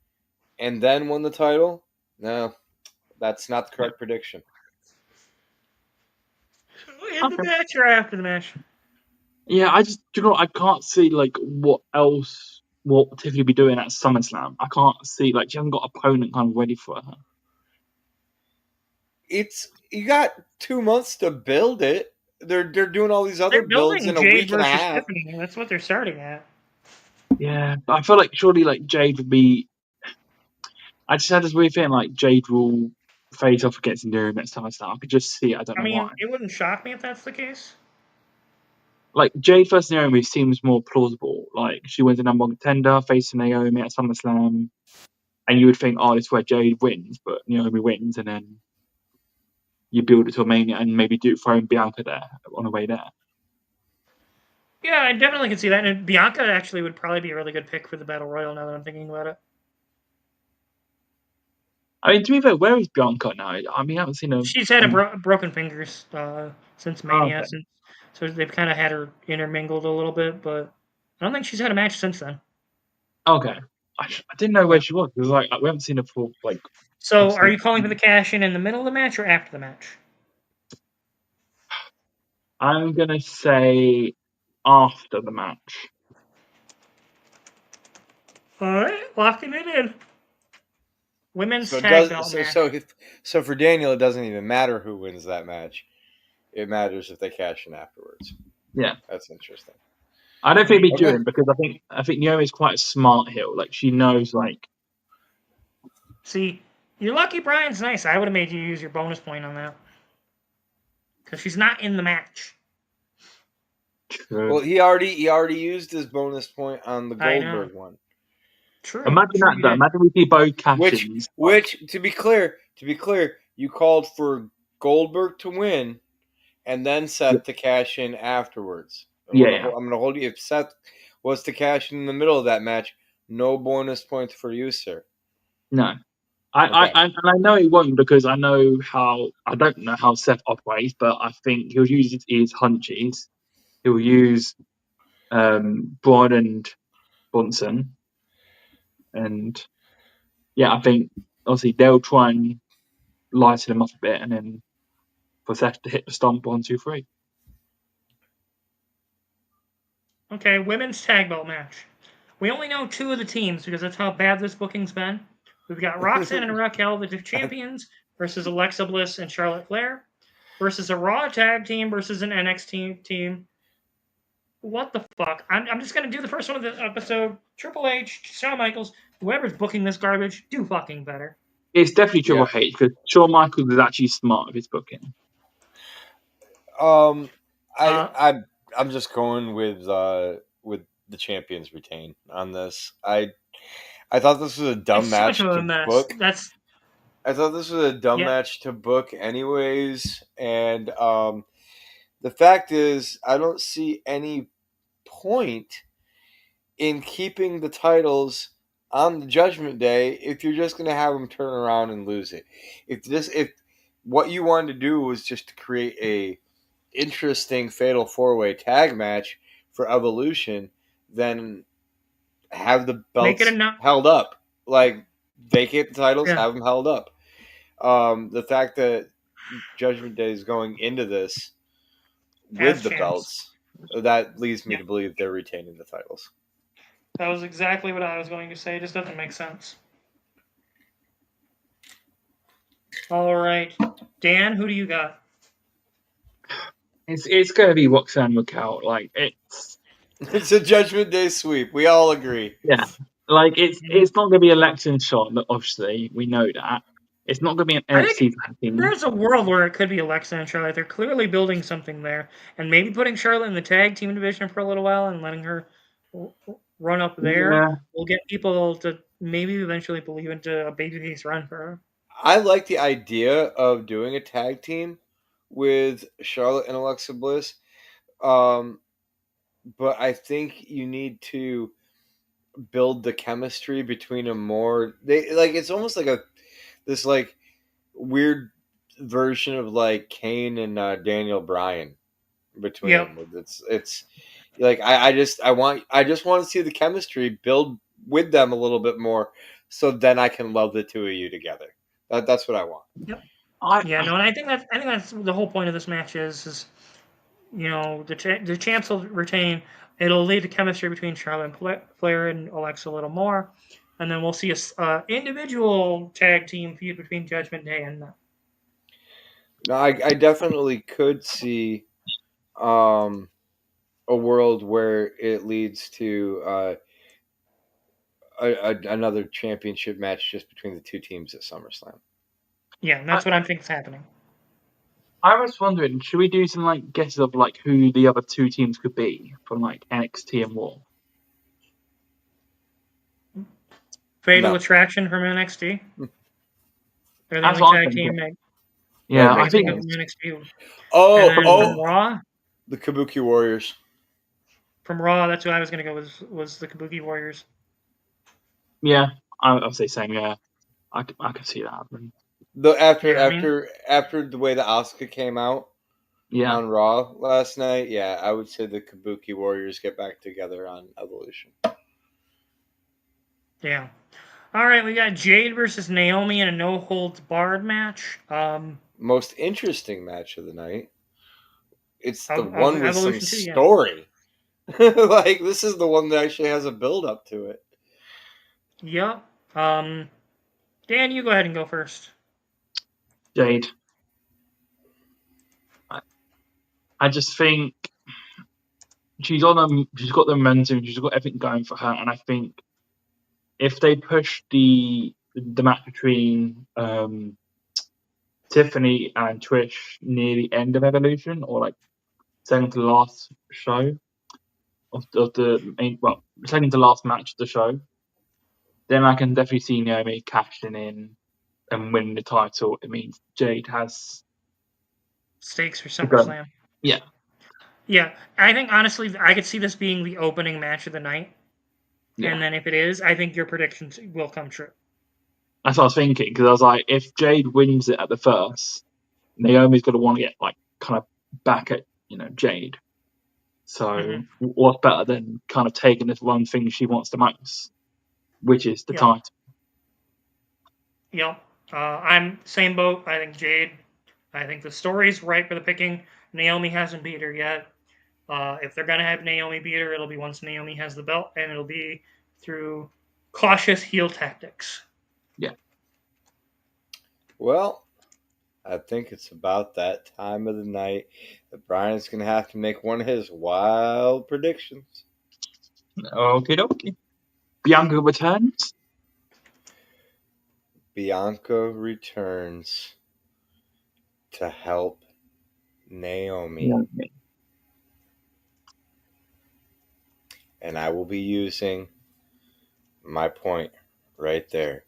and then won the title, no, that's not the correct prediction. In the match or after the match? Yeah, I can't see like what Tiffany would be doing at SummerSlam. I can't see like she hasn't got opponent kind of ready for her. You got 2 months to build it. They're doing all these other They're builds building in a Jade week and a versus half. Tiffany. That's what they're starting at. Yeah, but I feel like surely like Jade would be. I just had this weird feeling like Jade will face off against Naomi at SummerSlam. I could just see it. I don't I know mean, why. it wouldn't shock me if that's the case. Like Jade versus Naomi seems more plausible. Like she wins the number one contender facing Naomi at SummerSlam, and you would think, oh, this is where Jade wins, but Naomi wins, and then you build it to a Mania and maybe throw in Bianca there on the way there. Yeah, I definitely can see that. And Bianca actually would probably be a really good pick for the Battle Royal now that I'm thinking about it. I mean, to be fair, where is Bianca now? I mean, I haven't seen her. She's had broken fingers since Mania, okay. so they've kind of had her intermingled a little bit, but I don't think she's had a match since then. Okay. I didn't know where she was because like we haven't seen her for like. So, are you calling for the cash in the middle of the match or after the match? I'm gonna say after the match. All right, locking it in. Women's So it tag does. belt So match. so if, so for Daniel, it doesn't even matter who wins that match. It matters if they cash in afterwards. Yeah. That's interesting. I don't think it'd be Okay. during because I think Naomi's quite a smart heel. Like she knows like See, you're lucky Brian's nice. I would have made you use your bonus point on that. Because she's not in the match. true. Well, he already used his bonus point on the I know. Goldberg one. True. Imagine true that you though. did. Imagine we see both cash-ins. Which to be clear, you called for Goldberg to win, and then Seth to cash in afterwards. Yeah. I'm gonna hold you. If Seth was to cash in the middle of that match, no bonus points for you, sir. No. Okay. I know it won't because I don't know how Seth operates, but I think he'll use his hunches. He'll use Braun and Bunsen, and yeah, I think obviously they'll try and lighten him up a bit, and then for Seth to hit the stomp 1, 2, 3. Okay, women's tag belt match. We only know 2 of the teams because that's how bad this booking's been. We've got Roxanne and Raquel, the champions, versus Alexa Bliss and Charlotte Flair, versus a Raw tag team versus an NXT team. What the fuck? I'm just gonna do the first one of the episode. Triple H, Shawn Michaels, whoever's booking this garbage, do fucking better. It's definitely Triple Yeah. H because Shawn Michaels is actually smart with his booking. I'm just going with the champions retain on this. I thought this was a dumb It's too much match of a to mess. book. That's I thought this was a dumb Yeah. match to book, anyways. And the fact is, I don't see any point in keeping the titles on the Judgment Day if you're just going to have them turn around and lose it. If what you wanted to do was just to create a interesting Fatal 4-Way tag match for Evolution, then have the Make belts it enough. held up. Like, vacate the titles, Yeah. have them held up. The fact that Judgment Day is going into this with As the champs. belts, that leads me Yeah. to believe they're retaining the titles. That was exactly what I was going to say. It just doesn't make sense. All right, Dan, who do you got? It's going to be Roxanne Raquel. Like it's It's a Judgment Day sweep. We all agree. yeah, like it's not going to be Alexa and Charlotte. Obviously, we know that. It's not going to be an I think NXT tag team. there's a world where it could be Alexa and Charlotte. They're clearly building something there, and maybe putting Charlotte in the tag team division for a little while and letting her run up there Yeah. will get people to maybe eventually believe into a babyface run for her. I like the idea of doing a tag team with Charlotte and Alexa Bliss, but I think you need to build the chemistry between them more. It's almost like this weird version of like Kane and Daniel Bryan between Yep. them. It's like I just want to see the chemistry build with them a little bit more, so then I can love the two of you together. That's what I want. Yep. And I think that's the whole point of this match is the champs will retain. It'll lead to chemistry between Charlotte and Flair and Alexa a little more, and then we'll see a individual tag team feud between Judgment Day and them. No, I definitely could see a world where it leads to another championship match just between the two teams at SummerSlam. Yeah, that's what I think is happening. I was wondering, should we do some like guesses of like who the other two teams could be from like NXT and Raw? Fatal No. Attraction from NXT. They're the That's only what I'm tag team thinking. that Yeah, I makes think from sense. NXT. And then Oh, from Raw, the Kabuki Warriors. That's who I was going to go with was the Kabuki Warriors. yeah, I'll say same. Yeah, I could see that happening. After the way that Asuka came out Yeah, on Raw last night, yeah, I would say the Kabuki Warriors get back together on Evolution. Yeah. All right, we got Jade versus Naomi in a no holds barred match. Most interesting match of the night. It's the Of one with some Evolution 2, yeah. story. Like, this is the one that actually has a build up to it. Yep. Dan, you go ahead and go first. Jade. I just think she's got the momentum, she's got everything going for her, and I think if they push the match between Tiffany and Trish near the end of Evolution, or like second to last show of the main, well, second to last match of the show, then I can definitely see Naomi cashing in and winning the title. It means Jade has Stakes for to go. SummerSlam. Yeah, Yeah, I think honestly, I could see this being the opening match of the night, yeah. and then if it is, I think your predictions will come true. That's what I was thinking, because I was like, if Jade wins it at the first, Naomi's going to want to get like kind of back at Jade. So what's better than kind of taking this one thing she wants the most, which is the Yep. title. Yep. I'm same boat. I think Jade. I think the story's right for the picking. Naomi hasn't beat her yet. If they're gonna have Naomi beat her, it'll be once Naomi has the belt, and it'll be through cautious heel tactics. Yeah. Well, I think it's about that time of the night that Brian's going to have to make one of his wild predictions. Okay, dokie. Bianca returns. Bianca returns to help Naomi. And I will be using my point right there.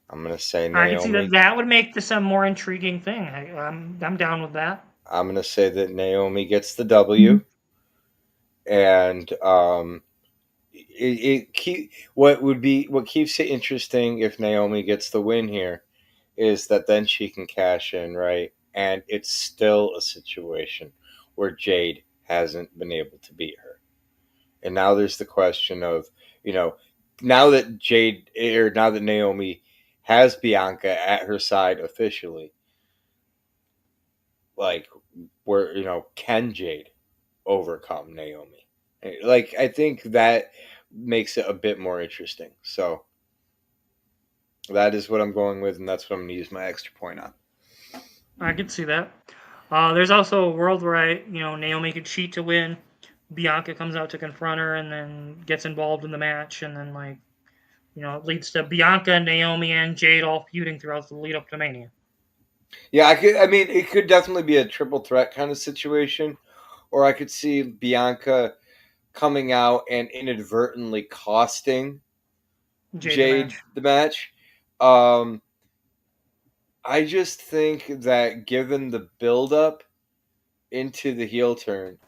I'm going to say Naomi. I can see that would make this a more intriguing thing. I'm down with that. I'm going to say that Naomi gets the W. And what keeps it interesting if Naomi gets the win here is that then she can cash in, right? And it's still a situation where Jade hasn't been able to beat her. And now there's the question of, now that Naomi has Bianca at her side officially, like, can Jade overcome Naomi? Like, I think that makes it a bit more interesting. So that is what I'm going with, and that's what I'm going to use my extra point on. I could see that. There's also a world where Naomi could cheat to win. Bianca comes out to confront her and then gets involved in the match, and then it leads to Bianca, Naomi, and Jade all feuding throughout the lead up to Mania. Yeah, it could definitely be a triple threat kind of situation, or I could see Bianca coming out and inadvertently costing Jade the match. I just think that given the build-up into the heel turn,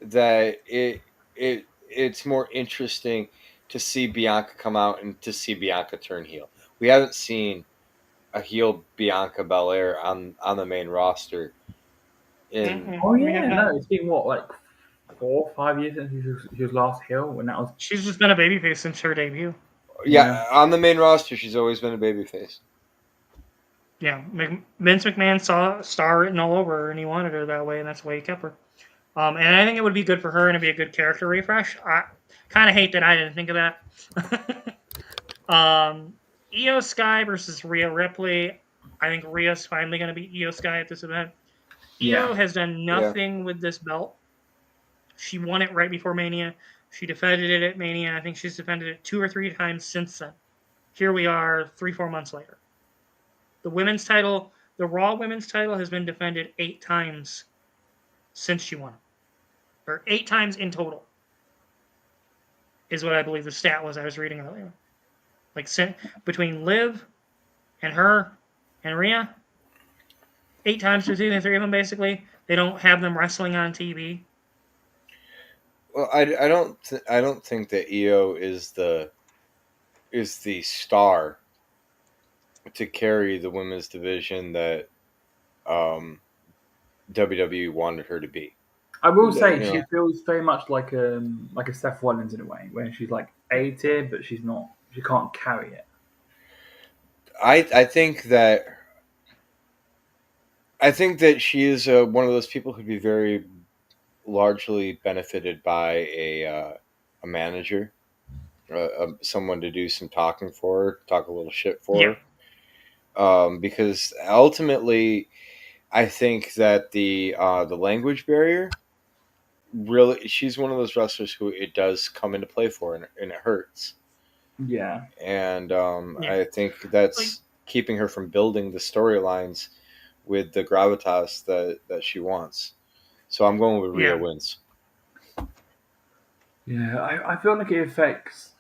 that it's more interesting to see Bianca come out and to see Bianca turn heel. We haven't seen a heel Bianca Belair on the main roster. It's been what, 4 or 5 years since she was last heel, and that was. She's just been a babyface since her debut. Yeah, on the main roster, she's always been a babyface. Yeah, Vince McMahon saw star written all over her, and he wanted her that way, and that's why he kept her. And I think it would be good for her, and it'd be a good character refresh. I kind of hate that I didn't think of that. Io Sky versus Rhea Ripley. I think Rhea's finally going to beat Io Sky at this event. Io has done nothing with this belt. She won it right before Mania. She defended it at Mania. I think she's defended it 2 or 3 times since then. Here we are 3-4 months later. The women's title, the Raw women's title, has been defended 8 times since she won it. Or 8 times in total. Is what I believe the stat was I was reading earlier. Like between Liv and her and Rhea, 8 times between the 3 of them basically. They don't have them wrestling on TV. Well, I don't think that Io is the star to carry the women's division that WWE wanted her to be. I will say she feels very much like a Seth Rollins in a way, where she's like A tier, but she's not. She can't carry it. I think that she is one of those people who'd be very largely benefited by a manager someone to do some talking for her, talk a little shit for Yeah. her. Because ultimately, I think that the language barrier really, she's one of those wrestlers who it does come into play for, and it hurts. Yeah. And Yeah. I think Like, that's keeping her from building the storylines with the gravitas that she wants. So I'm going with Rhea yeah. wins. Yeah, I feel like it affects.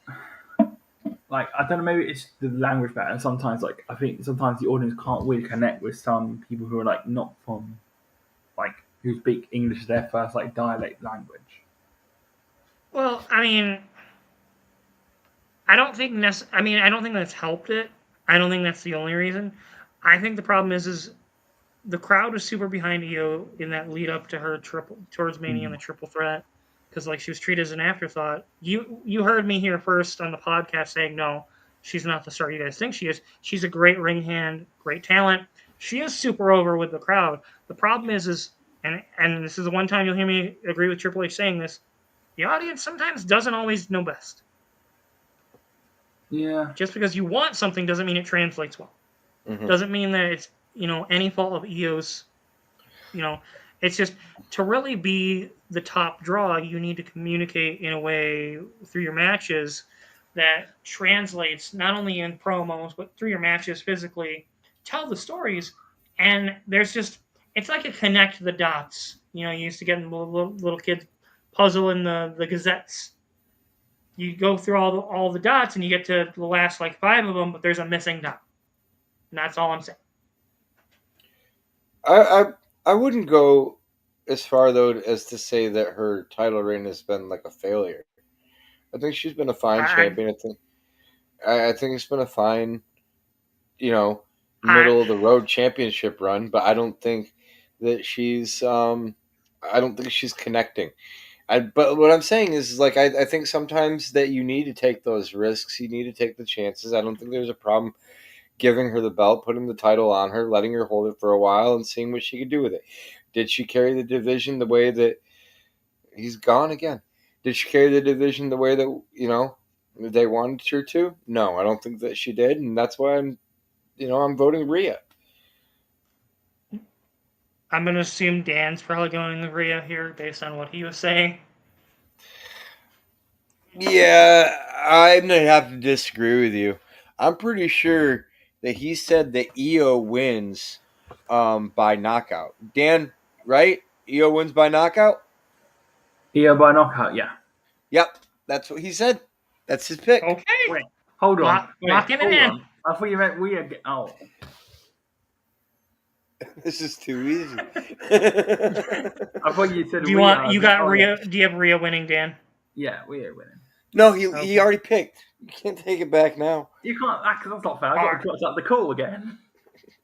Like, I don't know, maybe it's the language barrier. Sometimes, like, I think sometimes the audience can't really connect with some people who are like not from, like, who speak English as their first like dialect language. Well, I mean, I don't think I don't think that's helped it. I don't think that's the only reason. I think the problem is the crowd was super behind Io in that lead up to her triple towards Mania and the triple threat because like she was treated as an afterthought. You heard me here first on the podcast saying no, she's not the star you guys think she is. She's a great ring hand, great talent. She is super over with the crowd. The problem is and this is the one time you'll hear me agree with Triple H saying this. The audience sometimes doesn't always know best. Yeah, Just because you want something doesn't mean it translates well. Mm-hmm. Doesn't mean that it's any fault of Io's. It's just to really be the top draw, you need to communicate in a way through your matches that translates not only in promos but through your matches physically. Tell the stories, and it's like a connect the dots. You used to get in little kids puzzle in the gazettes. You go through all the dots and you get to the last like 5 of them, but there's a missing dot. And that's all I'm saying. I, I I wouldn't go as far though as to say that her title reign has been like a failure. I think she's been a fine I champion. I think it's been a fine, I middle of the road championship run, but I don't think that I don't think she's connecting. But what I'm saying is like I think sometimes that you need to take those risks. You need to take the chances. I don't think there's a problem giving her the belt, putting the title on her, letting her hold it for a while, and seeing what she could do with it. Did she carry the division the way that he's gone again? Did she carry the division the way that they wanted her to? No, I don't think that she did, and that's why I'm voting Rhea. I'm gonna assume Dan's probably going with Rhea here based on what he was saying. Yeah, I'm gonna have to disagree with you. I'm pretty sure that he said that Io wins by knockout. Dan, right? Io wins by knockout? Io by knockout. Yeah. Yep, that's what he said. That's his pick. Okay, Wait, hold on. locking it Hold in. on. I thought you meant we are. Oh, This is too easy. I thought you said Do you we want are. you got Oh, Rhea? Do you have Rhea winning, Dan? yeah, we are winning. No, he Okay. already picked. You can't take it back now. You can't. That's not fair. I All got right. to drop up the call again.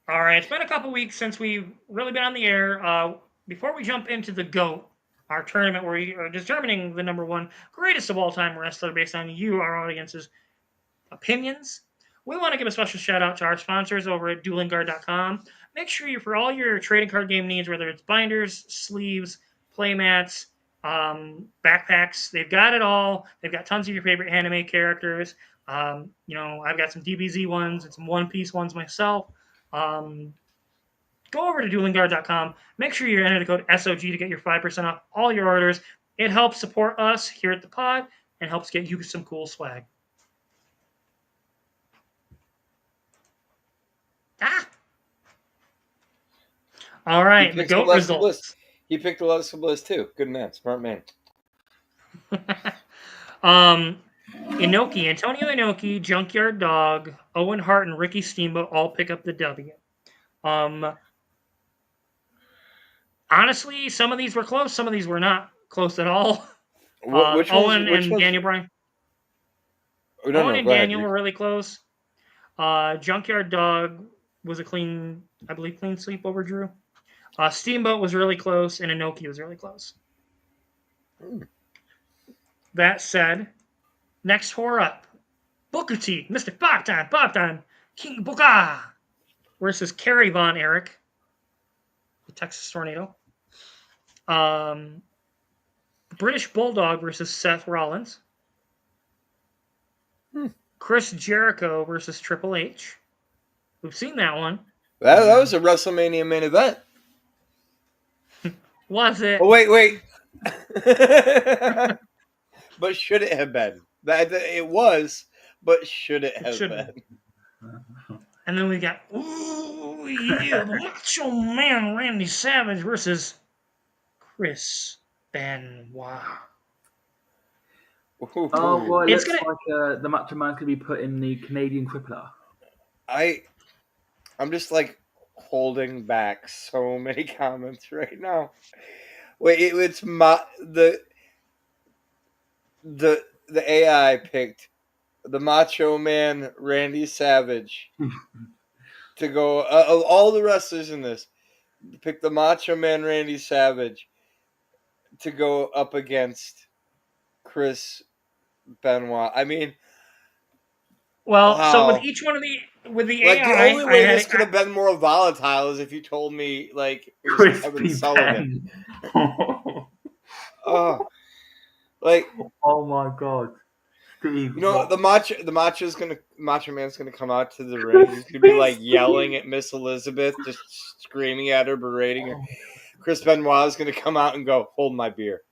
All right. It's been a couple weeks since we've really been on the air. Before we jump into the GOAT, our tournament where we are determining the number one greatest of all time wrestler based on you, our audience's opinions. We want to give a special shout out to our sponsors over at duelingguard.com. Make sure for all your trading card game needs, whether it's binders, sleeves, playmats, backpacks, they've got it all. They've got tons of your favorite anime characters. I've got some DBZ ones and some One Piece ones myself. Um, Go over to duelingguard.com. Make sure you enter the code SOG to get your 5% off all your orders. It helps support us here at the pod and helps get you some cool swag. Ah! All He right, the picked GOAT Alexa Bliss. results. He picked Alexa Bliss too. Good man, smart man. Antonio Inoki, Junkyard Dog, Owen Hart, and Ricky Steamboat all pick up the W. Um, Honestly, some of these were close, some of these were not close at all. Which ones? Owen Which and ones? Daniel Bryan. Oh, no, Owen no. and Go ahead. Daniel were really close. Junkyard Dog was a clean sweep over Drew. Steamboat was really close, and Inoki was really close. That said, next four up, Booker T, Mr. Bogdan, King Booker versus Kerry Von Erich, the Texas Tornado. British Bulldog versus Seth Rollins. Chris Jericho versus Triple H. We've seen that one. That was a WrestleMania main event. Was it? Oh, wait. But should it have been? It was, but should it have should been? And then we got, ooh, yeah, the Macho Man Randy Savage versus Chris Benoit. Oh, well, it It's looks gonna- like the Macho Man's going to be put in the Canadian Crippler. I'm just like holding back so many comments right now. Wait, it's the AI picked the Macho Man Randy Savage to go. Of all the wrestlers in this, pick the Macho Man Randy Savage to go up against Chris Benoit. I mean, Well, wow. so with each one of with the like AI, the only way this could have been more volatile is if you told me like it was Kevin Sullivan. Oh, like oh my god, Steve! You know, the Macho Man's gonna come out to the ring. He's gonna be like yelling at Miss Elizabeth, just screaming at her, berating her. Chris Benoit is gonna come out and go, "Hold my beer."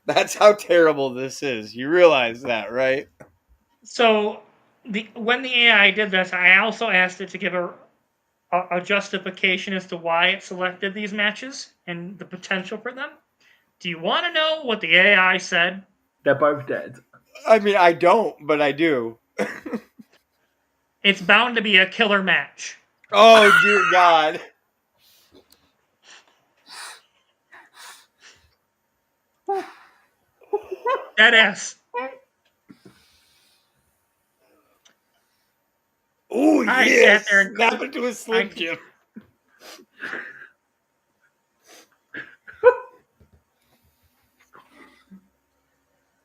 That's how terrible this is. You realize that, right? So when the AI did this, I also asked it to give a justification as to why it selected these matches and the potential for them. Do you want to know what the AI said? They're both dead. I mean, I don't, but I do. It's bound to be a killer match. Oh dear God! Deadass. Oh I yes! sat there and Snap into a Slim Jim.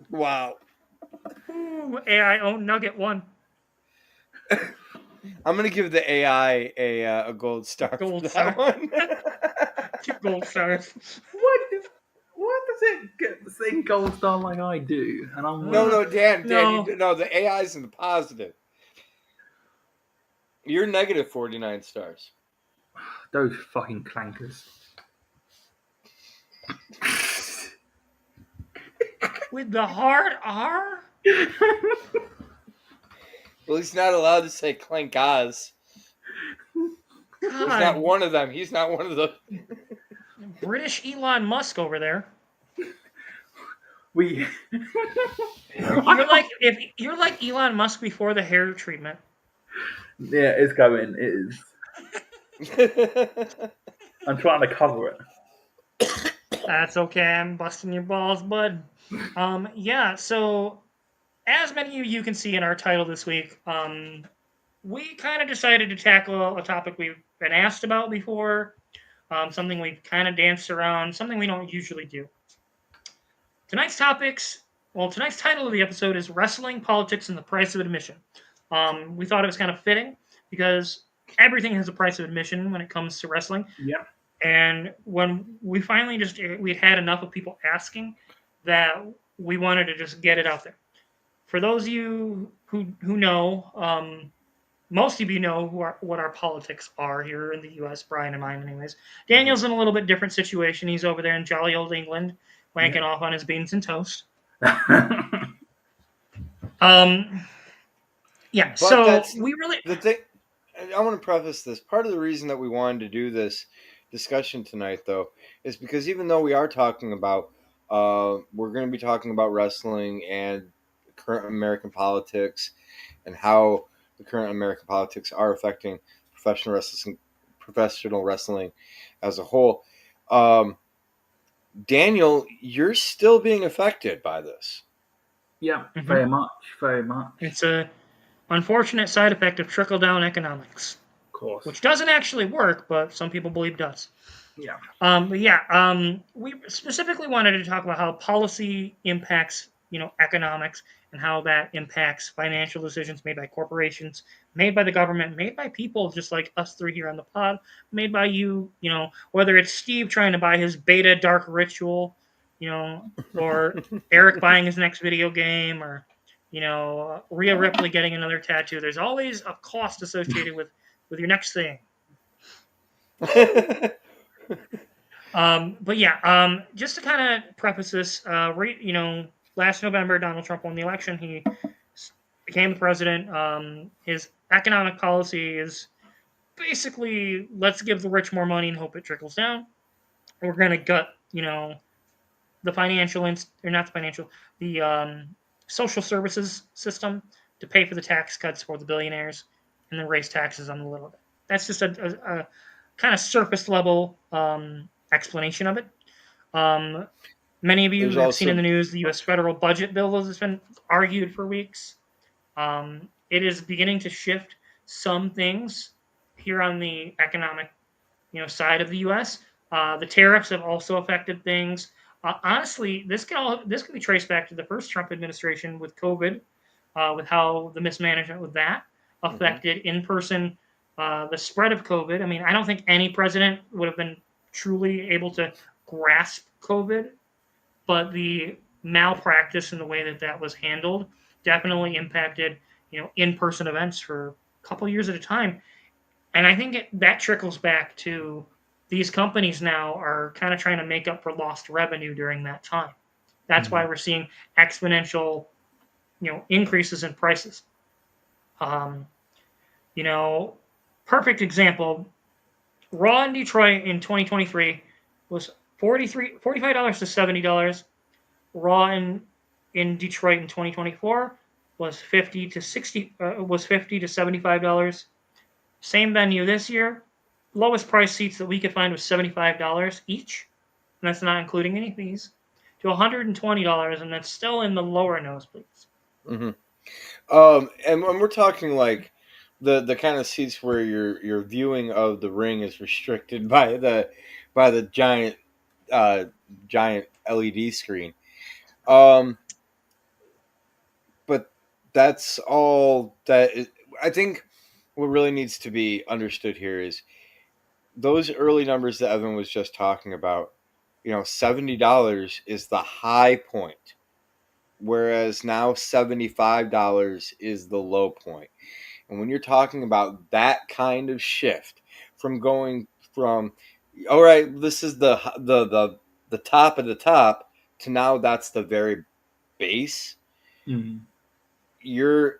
Wow. Ooh, AI owned Nugget 1. I'm gonna give the AI a gold star Gold for star. that one. 2 gold stars. What does it get the same gold star like I do? And I'm No, Dan, No. the AI's in the positive. You're negative 49 stars. those fucking clankers. With the hard R? Well, he's not allowed to say clank Oz. He's not God, one of them. He's not one of the. British Elon Musk over there. We. You're like Elon Musk before the hair treatment. Yeah, it's going. It is. I'm trying to cover it. That's okay. I'm busting your balls, bud. Yeah. So, as many of you can see in our title this week, we kind of decided to tackle a topic we've been asked about before, something we've kind of danced around, something we don't usually do. Tonight's title of the episode is Wrestling, Politics, and the Price of Admission. We thought it was kind of fitting because everything has a price of admission when it comes to wrestling. Yeah. And when we finally we had enough of people asking that we wanted to just get it out there. For those of you who know, most of you know what our politics are here in the U.S., Brian and mine anyways. Daniel's in a little bit different situation. He's over there in jolly old England, wanking off on his beans and toast. Yeah, But so we really... The thing, I want to preface this. Part of the reason that we wanted to do this discussion tonight, though, is because even though we are talking about, we're going to be talking about wrestling and current American politics and how the current American politics are affecting professional wrestling as a whole. Daniel, you're still being affected by this. Yeah, very much. It's a unfortunate side effect of trickle-down economics. Of course. Which doesn't actually work, but some people believe does. Yeah. We specifically wanted to talk about how policy impacts, economics, and how that impacts financial decisions made by corporations, made by the government, made by people just like us three here on the pod, made by you, whether it's Steve trying to buy his beta Dark Ritual, or Eric buying his next video game, or Rhea Ripley getting another tattoo. There's always a cost associated with your next thing. But yeah, just to kind of preface this, last November, Donald Trump won the election. He became the president. His economic policy is basically, let's give the rich more money and hope it trickles down. We're going to gut, the financial, or not the financial, the social services system to pay for the tax cuts for the billionaires and then raise taxes on the little bit. That's just a kind of surface level explanation of it. Many of you There's have seen in also the news the U.S. federal budget bill has been argued for weeks. It is beginning to shift some things here on the economic, side of the U.S. The tariffs have also affected things. Honestly, this can be traced back to the first Trump administration with COVID, with how the mismanagement with that affected in person the spread of COVID. I mean, I don't think any president would have been truly able to grasp COVID, but the malpractice in the way that that was handled definitely impacted, in-person events for a couple years at a time. And I think that trickles back to these companies now are kind of trying to make up for lost revenue during that time. That's why we're seeing exponential, increases in prices. Um, perfect example. Raw in Detroit in 2023 was $45 to $70. Raw in Detroit in 2024 was $50 to $75. Same venue this year. Lowest price seats that we could find was $75 each, and that's not including any fees, to $120, and that's still in the lower nosebleeds. Mm-hmm. And when we're talking like the kind of seats where your viewing of the ring is restricted by the giant LED screen, but that's all that is, I think what really needs to be understood here is those early numbers that Evan was just talking about. $70 is the high point, whereas now $75 is the low point. And when you're talking about that kind of shift from going from, all right, this is the top of the top, to now that's the very base, you're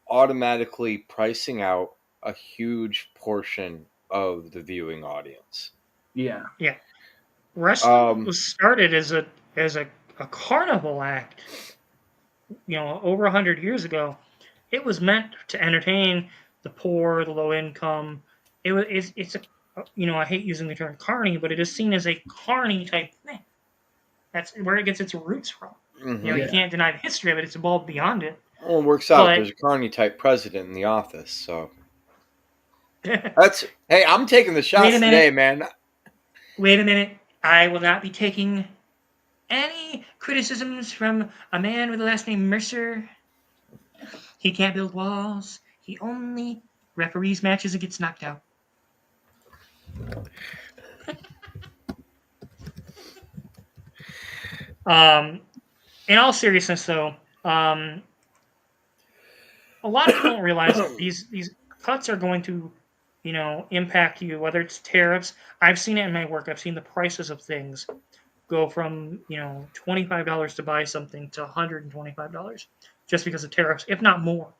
automatically pricing out a huge portion of the viewing audience. Yeah. Yeah. Wrestling was started as a carnival act, over 100 years ago. It was meant to entertain the poor, the low income. It's a, I hate using the term carny, but it is seen as a carny type thing. That's where it gets its roots from. Mm-hmm. You can't deny the history of it. It's evolved beyond it. Well, it works out. But There's a carny type president in the office, so hey, I'm taking the shots today, man. Wait a minute. I will not be taking any criticisms from a man with the last name Mercer. He can't build walls. He only referees matches and gets knocked out. In all seriousness, though, a lot of people don't realize these cuts are going to, impact you. Whether it's tariffs, I've seen it in my work. I've seen the prices of things go from $25 to buy something to $125 just because of tariffs, if not more.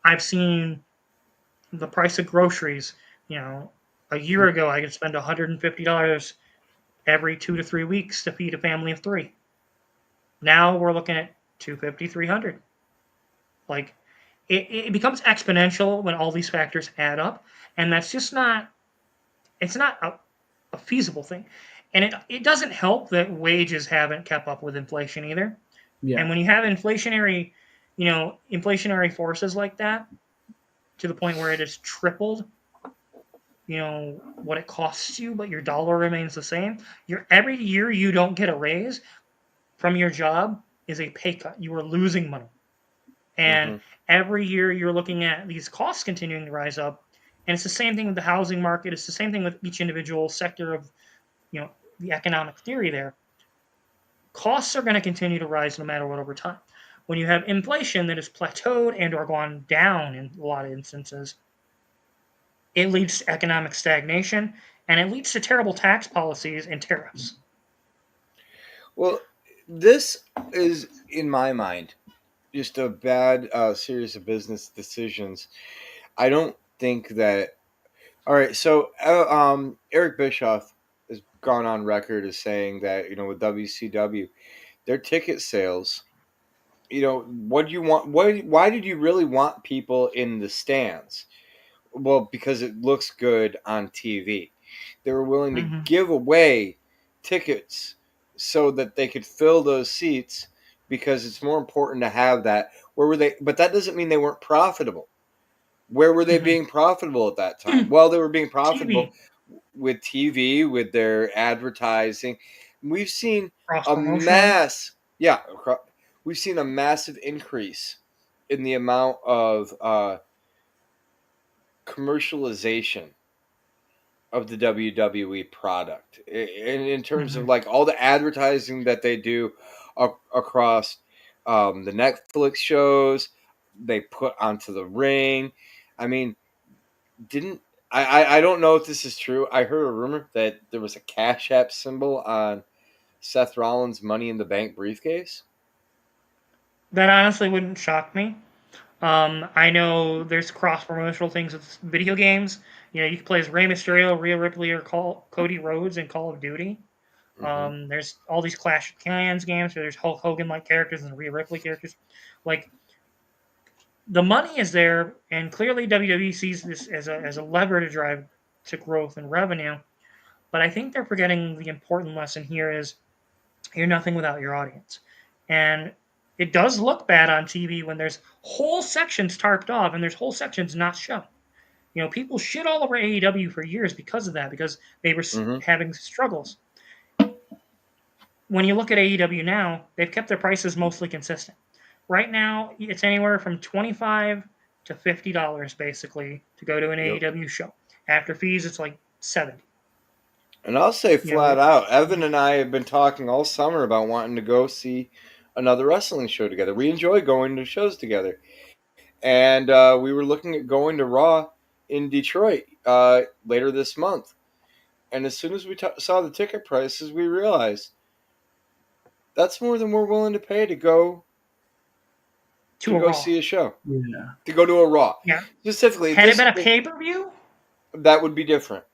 I've seen the price of groceries. A year ago I could spend $150 every 2 to 3 weeks to feed a family of 3. Now we're looking at $250, $300. Like it becomes exponential when all these factors add up, and that's just not. It's not a feasible thing, and it doesn't help that wages haven't kept up with inflation either. Yeah. And when you have inflationary forces like that, to the point where it has tripled, what it costs you, but your dollar remains the same. Every year you don't get a raise from your job is a pay cut. You are losing money. And every year you're looking at these costs continuing to rise up. And it's the same thing with the housing market. It's the same thing with each individual sector of, the economic theory there. Costs are going to continue to rise no matter what over time. when you have inflation that has plateaued and or gone down in a lot of instances, it leads to economic stagnation and it leads to terrible tax policies and tariffs. Well, this is, in my mind, just a bad series of business decisions. I don't think that. All right, so Eric Bischoff has gone on record as saying that with WCW, their ticket sales. What do you want? Why did you really want people in the stands? Well, because it looks good on TV. They were willing to Mm-hmm. give away tickets so that they could fill those seats because it's more important to have that. Where were they? But that doesn't mean they weren't profitable. Where were they Mm-hmm. being profitable at that time? Well, they were being profitable TV, with TV, with their advertising. We've seen cross a promotional. we've seen a massive increase in the amount of commercialization of the WWE product, in terms of Mm-hmm. like all the advertising that they do across the Netflix shows they put onto the ring. I mean, didn't I don't know if this is true. I heard a rumor that there was a Cash App symbol on Seth Rollins' Money in the Bank briefcase. That honestly wouldn't shock me. I know there's cross promotional things with video games. You can play as Rey Mysterio, Rhea Ripley, or Cody Rhodes in Call of Duty. Mm-hmm. There's all these Clash of Clans games where there's Hulk Hogan like characters and Rhea Ripley characters. Like the money is there, and clearly WWE sees this as a lever to drive to growth and revenue. But I think they're forgetting the important lesson here is you're nothing without your audience. And it does look bad on TV when there's whole sections tarped off and there's whole sections not shown. People shit all over AEW for years because of that, because they were Mm-hmm. having struggles. When you look at AEW now, they've kept their prices mostly consistent. Right now, it's anywhere from $25 to $50 basically to go to an Yep. AEW show. After fees, it's like 70. And I'll say flat It's out, Evan and I have been talking all summer about wanting to go see another wrestling show together. We enjoy going to shows together. And we were looking at going to Raw in Detroit later this month. And as soon as we saw the ticket prices, we realized that's more than we're willing to pay to go to a Raw. see a show, Yeah. to go to a Raw. Yeah. Specifically, Had it been a pay per view, that would be different.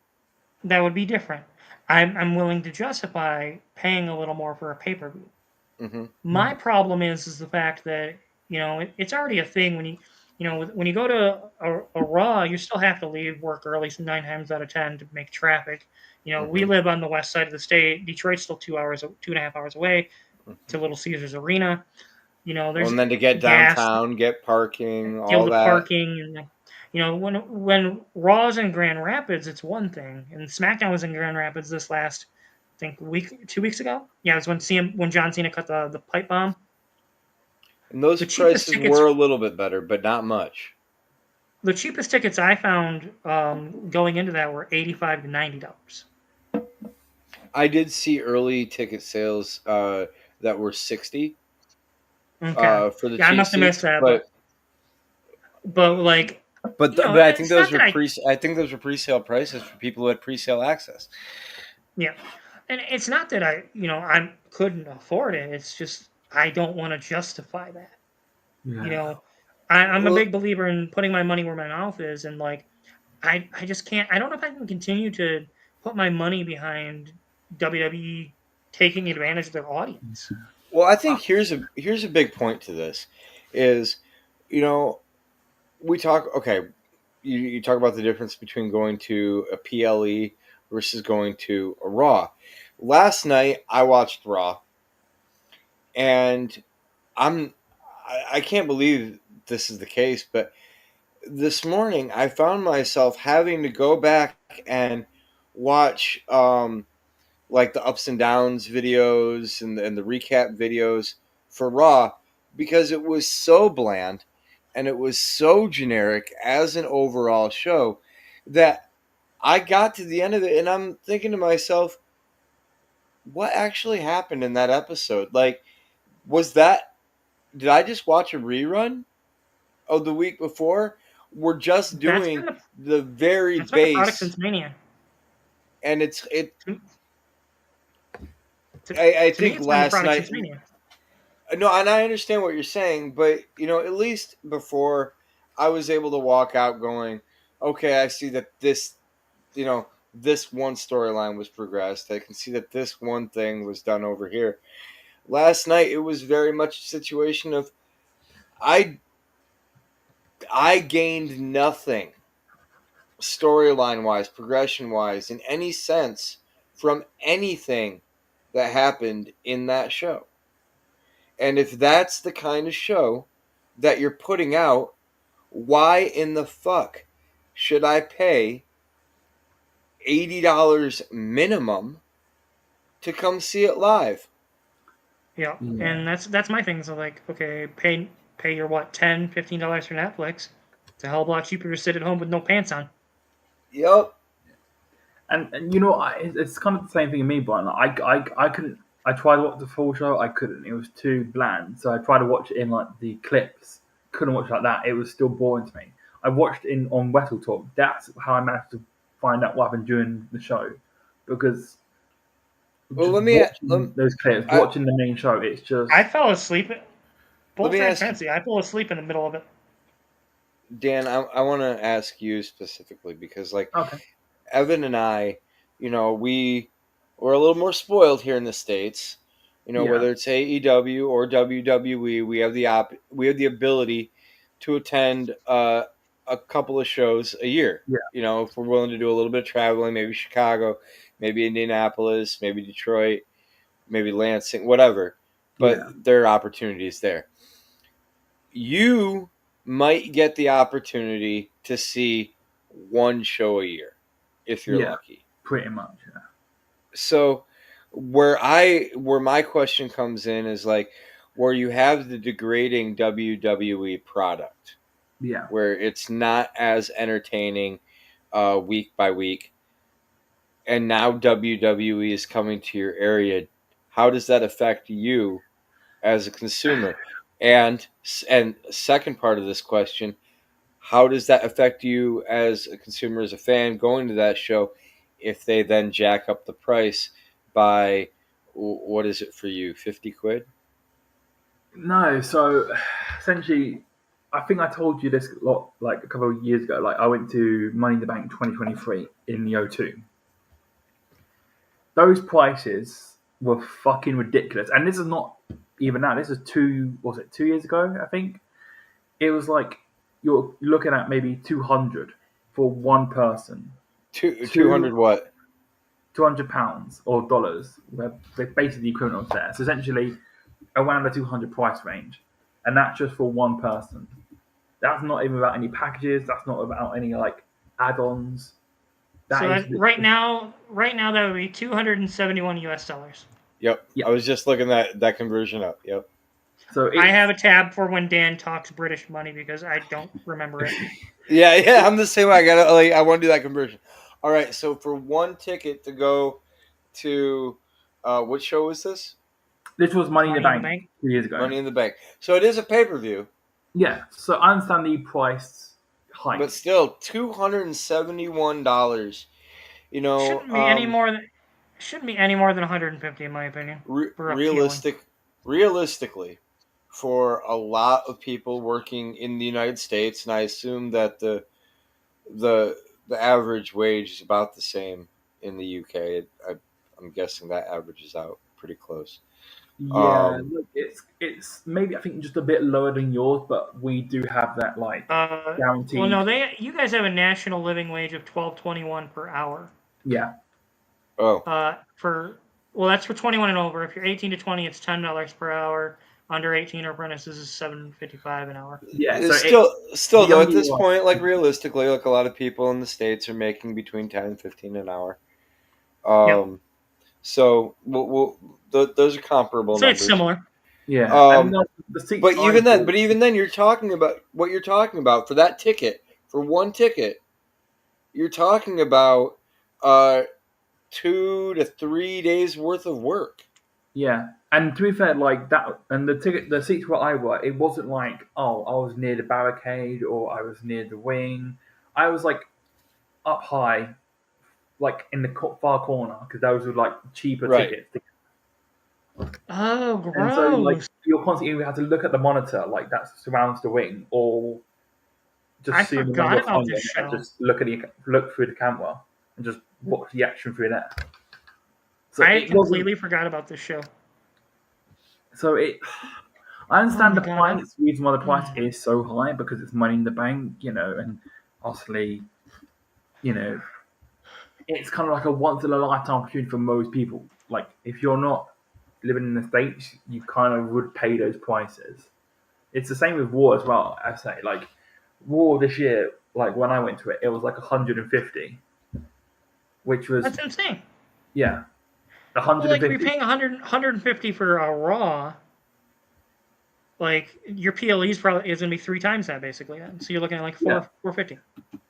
that would be different. I'm willing to justify paying a little more for a pay per view. Mm-hmm. My problem is the fact that it's already a thing when you go to a Raw, you still have to leave work early 9 times out of 10 to make traffic. We Mm-hmm. live on the west side of the state. Detroit's still 2.5 hours away to Little Caesars Arena. There's And then to get gas, downtown, get parking, deal all with that. parking, and when Raw's in Grand Rapids, it's one thing, and SmackDown was in Grand Rapids this last, I think, 2 weeks ago. Yeah, it was when John Cena cut the pipe bomb. And those The cheapest prices tickets were a little bit better, but not much. the cheapest tickets I found going into that were $85 to $90. I did see early ticket sales that were 60 Okay. for the Yeah, I cheap must have missed seats, that, but like but I think it's not those that were pre-sale prices for people who had pre-sale access. yeah, and it's not that I couldn't afford it. It's just I don't want to justify that. Yeah. I'm a Well, big believer in putting my money where my mouth is, and like I just can't. I don't know if I can continue to put my money behind WWE taking advantage of their audience. well, I think here's a big point to this is, you know, we talk okay, you talk about the difference between going to a PLE versus going to a Raw. Last night I watched Raw, and I can't believe this is the case, but this morning I found myself having to go back and watch like the ups and downs videos and the recap videos for Raw because it was so bland and it was so generic as an overall show that I got to the end of it and I'm thinking to myself, what actually happened in that episode? Like, was that did I just watch a rerun of the week before? We're just That's doing been the very that's been the product base, since Mania. and To, I to me, think it's been the last product night. since Mania. No, and I understand what you're saying, but at least before I was able to walk out going, okay, I see that this one storyline was progressed. I can see that this one thing was done over here. Last night it was very much a situation of I gained nothing storyline wise, progression wise, in any sense from anything that happened in that show. And if that's the kind of show that you're putting out, why in the fuck should I pay $80 minimum to come see it live? Yeah, Yeah. and that's my thing. So like, okay, pay your what, $10, $15 for Netflix. It's a hell of a lot cheaper to sit at home with no pants on. Yep. And it's kind of the same thing in me, Brian. Like, I couldn't. I tried to watch the full show. I couldn't. It was too bland. So I tried to watch it in like the clips. Couldn't watch it like that. It was still boring to me. I watched in on Wrestle Talk. That's how I managed to find out what happened during the show, because Well, just watching those clips, watching the main show, it's just I fell asleep. Let Full me ask you, transparency, I fell asleep in the middle of it. Dan. I want to ask you specifically because, like, okay. Evan and I, we're a little more spoiled here in the States. Yeah. Whether it's AEW or WWE, we have the ability to attend a couple of shows a year. Yeah. If we're willing to do a little bit of traveling, maybe Chicago, maybe Indianapolis, maybe Detroit, maybe Lansing, whatever. But Yeah. there are opportunities there. You might get the opportunity to see one show a year if you're Yeah. lucky. Pretty much. Yeah. So where my question comes in is like where you have the degrading WWE product, Yeah. where it's not as entertaining week by week, and now WWE is coming to your area. How does that affect you as a consumer? And second part of this question, how does that affect you as a consumer, as a fan going to that show, if they then jack up the price by, what is it for you, 50 quid? No, so essentially, I think I told you this lot like a couple of years ago. Like, I went to Money in the Bank 2023 in the O2. Those prices were fucking ridiculous, and this is not even that. This is 2 years ago? I think it was like you're looking at maybe 200 for one person. 200 what? £200 or dollars. They're basically the equivalent of there. So essentially, around the 200 price range, and that's just for one person. That's not even about any packages. That's not about any like add-ons. Right now, that would be $271. Yep. Yeah. I was just looking that conversion up. Yep. So I have a tab for when Dan talks British money because I don't remember it. Yeah, I'm the same way. I want to do that conversion. All right, so for one ticket to go to, what show was this? This was Money in the Money in the Bank Bank? 2 years ago. Money in the Bank. So it is a pay-per-view. Yeah. So I understand the price hike. But still, $271. Shouldn't be any more than 150 in my opinion. For appealing. Realistically, for a lot of people working in the United States, and I assume that the average wage is about the same in the UK. I'm guessing that averages out pretty close. Yeah, look, it's maybe I think just a bit lower than yours, but we do have that like guaranteed. Well, no, you guys have a national living wage of $12.21 per hour. Yeah. Oh. That's for 21 and over. If you're 18 to 20, it's $10 per hour. Under 18 or apprentices is $7.55 an hour. Yeah. It's So still though at this point, like realistically, like a lot of people in the States are making between 10 and 15 an hour. Yep. So those are comparable So numbers. it's similar. Yeah. But even then, you're talking about what you're talking about for that ticket, for one ticket. You're talking about 2 to 3 days worth of work. Yeah, and to be fair, like that, and the seats where I were, it wasn't like, oh, I was near the barricade or I was near the wing. I was like up high, like in the far corner, because those were like cheaper Right. tickets. Oh, And so, like, gross. you're constantly have to look at the monitor, like that surrounds the wing, or I just zoom in on forgot your about phone this and show. just look through the camera and just watch the action through there. So I it wasn't. completely forgot about this show. So it. I Oh understand my the god. price. The reason why the price Hmm. is so high because it's money in the bank, and obviously, you know, it's kind of like a once in a lifetime opportunity for most people. Like if you're not living in the States, you kind of would pay those prices. It's the same with War as well. I say like War this year, like when I went to it, it was like 150, which was That's insane. yeah, Well, like if you're 150. paying 150 for a Raw, like your PLE is probably is gonna be 3 times that basically. Then. So you're looking at like Yeah. 450.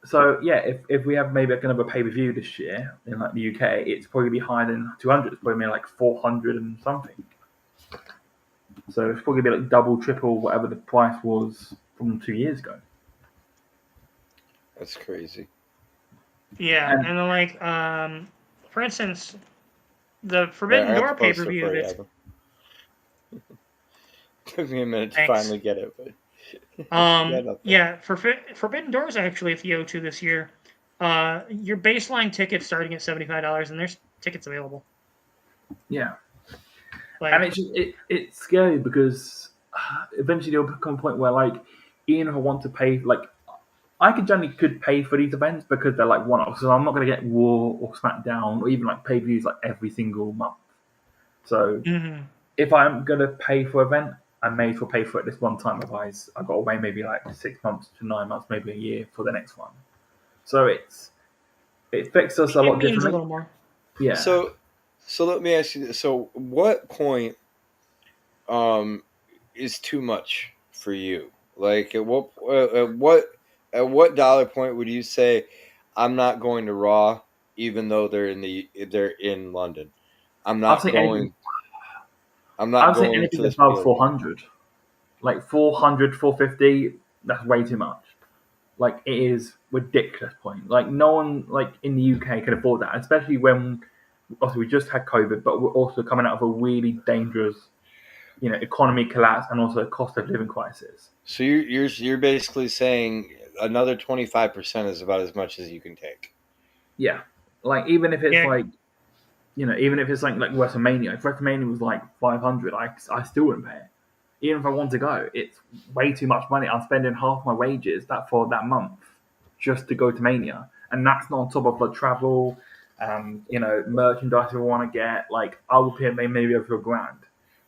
So yeah, if we have maybe another pay per view this year in like the UK, it's probably be higher than 200. It's probably like 400 and something. So it's probably be like double, triple whatever the price was from 2 years ago. That's crazy. Yeah, And and then like for instance, the Right, Forbidden I got the Door pay per poster view for you, that's Evan. Took me a minute to thanks. finally get it, but yeah, nothing. Yeah, Forbidden Door is actually at the O2 this year. Your baseline ticket's starting at $75, and there's tickets available. yeah, and Like, it's scary because eventually there'll become a point where like even if I want to pay like I could pay for these events because they're like one-offs. So I'm not going to get War or SmackDown or even like pay-per-views like every single month. So mhm. if I'm going to pay for an event, I may as well pay for it this one time. Otherwise, I've got to wait maybe like 6 months to 9 months, maybe a year for the next one. So it affects us a It lot means a differently. little more. Yeah. So let me ask you this. So what point is too much for you? Like at what dollar point would you say I'm not going to Raw even though they're in London? I'm I'd not say anything. going I'm I'd not say going to anything this above PLE. 400, like 400, 450. That's way too much. Like it is ridiculous point. Like no one like in the UK can afford that, especially when obviously we just had COVID, but we're also coming out of a really dangerous, economy collapse and also a cost of living crisis. So you're basically saying another 25% is about as much as you can take. Yeah, like even if it's Yeah, like even if it's like WrestleMania, if WrestleMania was like 500, I still wouldn't pay it. Even if I want to go, it's way too much money. I'm spending half my wages for that month just to go to Mania, and that's not on top of the travel, merchandise I want to get. Like I would pay maybe over $1,000,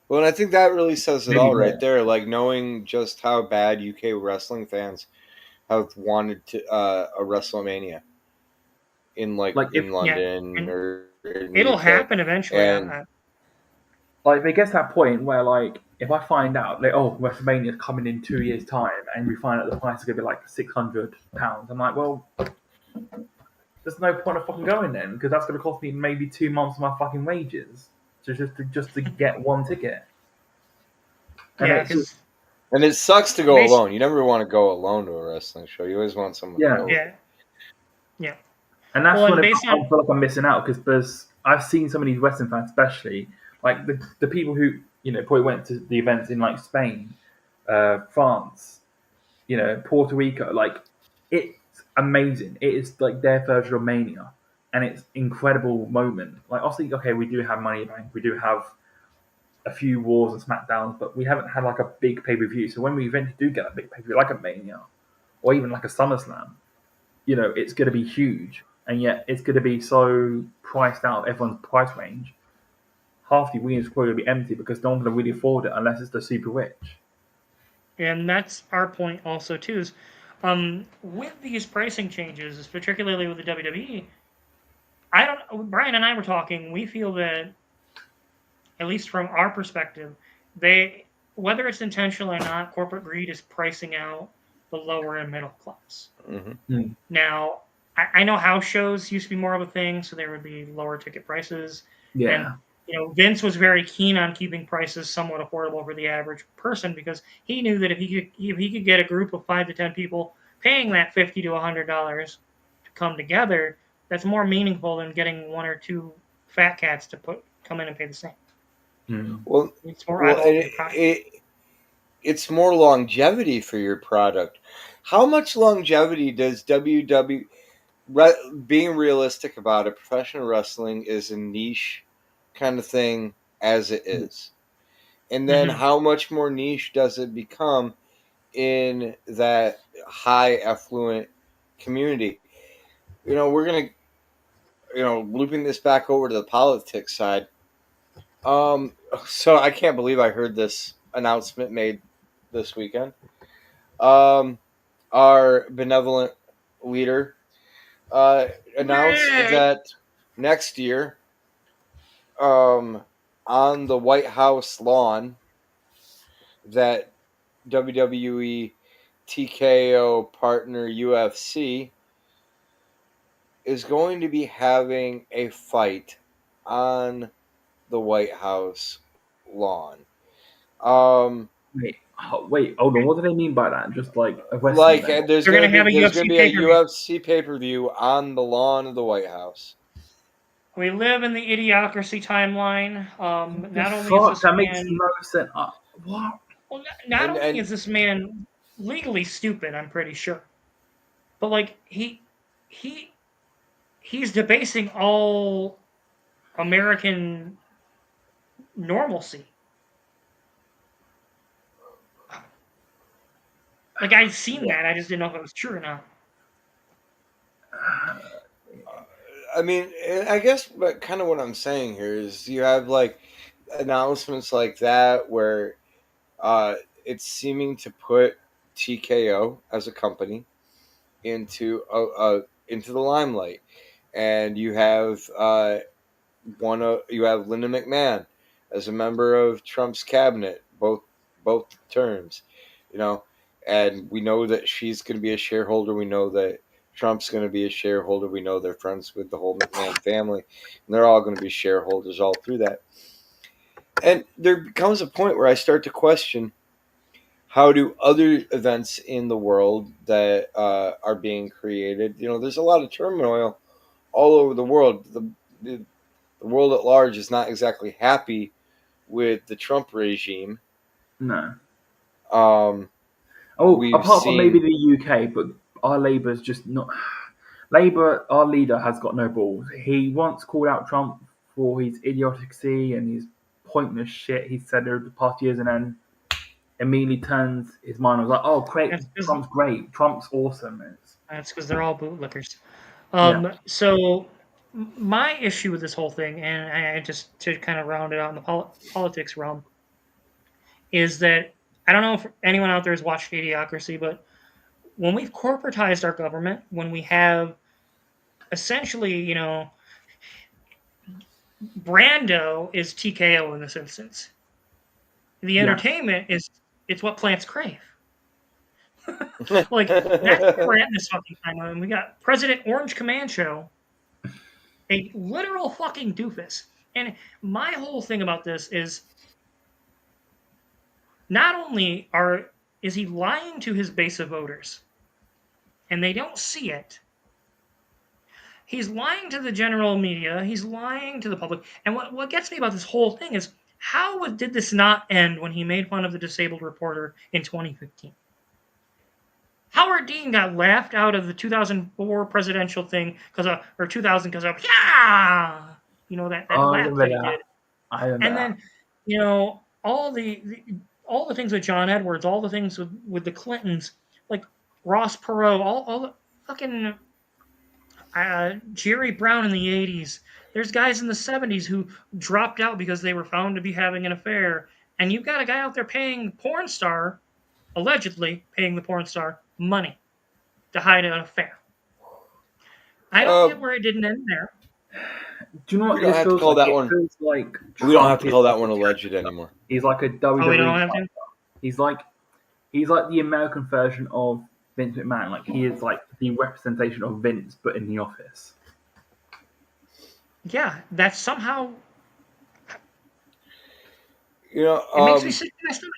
Well, and I think that really says it maybe all right more. there. Like knowing just how bad UK wrestling fans have wanted to a WrestleMania Like if in yeah, London and or in the it'll UK, happen eventually. and like if it gets to that point where like if I find out like WrestleMania is coming in 2 years time and we find out the price is gonna be like £600, I'm like, well, there's no point of fucking going then because that's gonna cost me maybe 2 months of my fucking wages just to get one ticket. And Yeah, it's just because and it sucks to go base. alone. You never want to go alone to a wrestling show. You always want someone to yeah, go with. Yeah, yeah. and that's Well, when and I based on feel like I'm missing out because I've seen some of these Western fans, especially like the people who probably went to the events in like Spain, France, Puerto Rico. Like it's amazing. It is like their version of Mania, and it's incredible moment. Like obviously, okay, we do have Money Bank, we do have a few Wars and Smackdowns, but we haven't had like a big pay per view. So when we eventually do get a big pay per view, like a Mania or even like a SummerSlam, it's going to be huge, and yet it's going to be so priced out of everyone's price range. Half the arenas is probably going to be empty because no one's going to really afford it unless it's the super rich. and that's our point also too is with these pricing changes, particularly with the WWE, I don't Brian and I were talking, we feel that at least from our perspective, they whether it's intentional or not, corporate greed is pricing out the lower and middle class. Mm-hmm. Now, I know house shows used to be more of a thing, so there would be lower ticket prices. Yeah. And Vince was very keen on keeping prices somewhat affordable for the average person because he knew that if he could get a group of 5 to 10 people paying that $50 to $100 to come together, that's more meaningful than getting one or two fat cats to come in and pay the same. Well, It's more well, eyeballs and for your product. it's more longevity for your product. How much longevity does being realistic about it, professional wrestling is a niche kind of thing as it is. And then how much more niche does it become in that high affluent community? We're going to, looping this back over to the politics side. So I can't believe I heard this announcement made this weekend. Our benevolent leader announced that next year, on the White House lawn, that WWE TKO partner UFC is going to be having a fight on the White House lawn. Wait, hold on. What do they mean by that? Just like a wrestling Like event? there's They're gonna gonna have be a there's UFC gonna be a pay-per-view. UFC pay-per-view on the lawn of the White House. We live in the idiocracy timeline. Not only is Fuck, this that makes man no sense. What? well, not And only is this man legally stupid, I'm pretty sure, but like he he's debasing all American normalcy. Like I'd seen that, I just didn't know if it was true or not. I mean, I guess, but kind of what I'm saying here is you have like announcements like that where it's seeming to put TKO as a company into the limelight, and you have you have Linda McMahon as a member of Trump's cabinet, both terms, and we know that she's going to be a shareholder. We know that Trump's going to be a shareholder. We know they're friends with the whole McMahon family, and they're all going to be shareholders all through that. And there becomes a point where I start to question, how do other events in the world that are being created? There's a lot of turmoil all over the world. The world at large is not exactly happy with the Trump regime. No. Um, we've Apart from maybe seen the UK, but our Labour's just not. Labour, our leader, has got no balls. He once called out Trump for his idiocy and his pointless shit he said over the past years, and then immediately turns his mind and was like, "Oh, great, Trump's great. Trump's awesome." That's because they're all bootlickers. Yeah. So my issue with this whole thing, and I just to kind of round it out in the politics realm, is that I don't know if anyone out there has watched Idiocracy, but when we've corporatized our government, when we have essentially, Brando is TKO in this instance. The Yeah. entertainment it's what plants crave. Like that's where we're at in this fucking timeline. We got President Orange Command Show, a literal fucking doofus. And my whole thing about this is not only is he lying to his base of voters, and they don't see it. He's lying to the general media. He's lying to the public. And what gets me about this whole thing is did this not end when he made fun of the disabled reporter in 2015? Howard Dean got laughed out of the 2004 presidential thing or 2000 because of yeah, that I laugh remember that he that. did. I remember And that. then all the things with John Edwards, all the things with the Clintons, like Ross Perot, all the fucking Jerry Brown in the 80s. There's guys in the 70s who dropped out because they were found to be having an affair. And you've got a guy out there allegedly paying the porn star money to hide an affair. I don't get where it didn't end there. Do you know we what don't this have to feels call like? that It one. feels like We don't have Trump to is call that like one a alleged character. anymore. He's like a WWE. Oh, we don't have to? He's like the American version of Vince McMahon. Like he is like the representation of Vince, but in the office. Yeah, that's somehow. You know, It makes me sick to my stomach.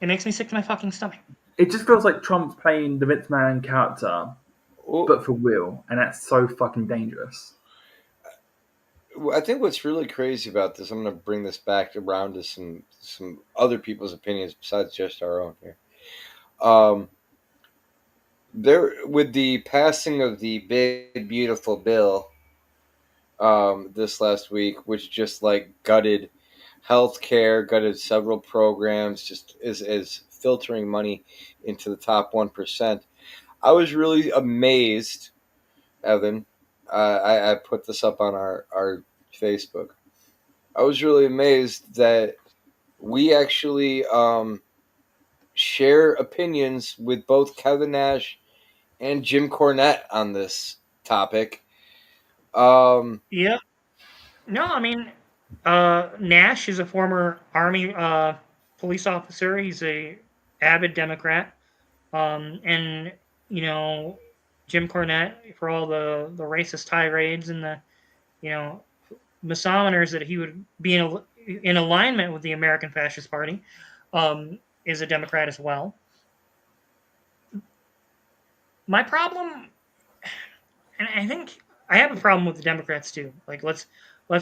It makes me sick to my fucking stomach. It just feels like Trump's playing the Vince McMahon character, well, but for real, and that's so fucking dangerous. I think what's really crazy about this, I'm going to bring this back around to some other people's opinions besides just our own here. There, with the passing of the big beautiful bill, this last week, which just like gutted healthcare, gutted several programs, just is filtering money into the top 1%. I was really amazed, Evan. I put this up on our Facebook. I was really amazed that we actually share opinions with both Kevin Nash and Jim Cornette on this topic. Yeah. No, I mean, Nash is a former Army police officer. He's a avid Democrat. And you know, Jim Cornette, for all the racist tirades and the you know misomers that he would be in alignment with the American Fascist Party, is a Democrat as well. My problem, and I think I have a problem with the Democrats too. Like let's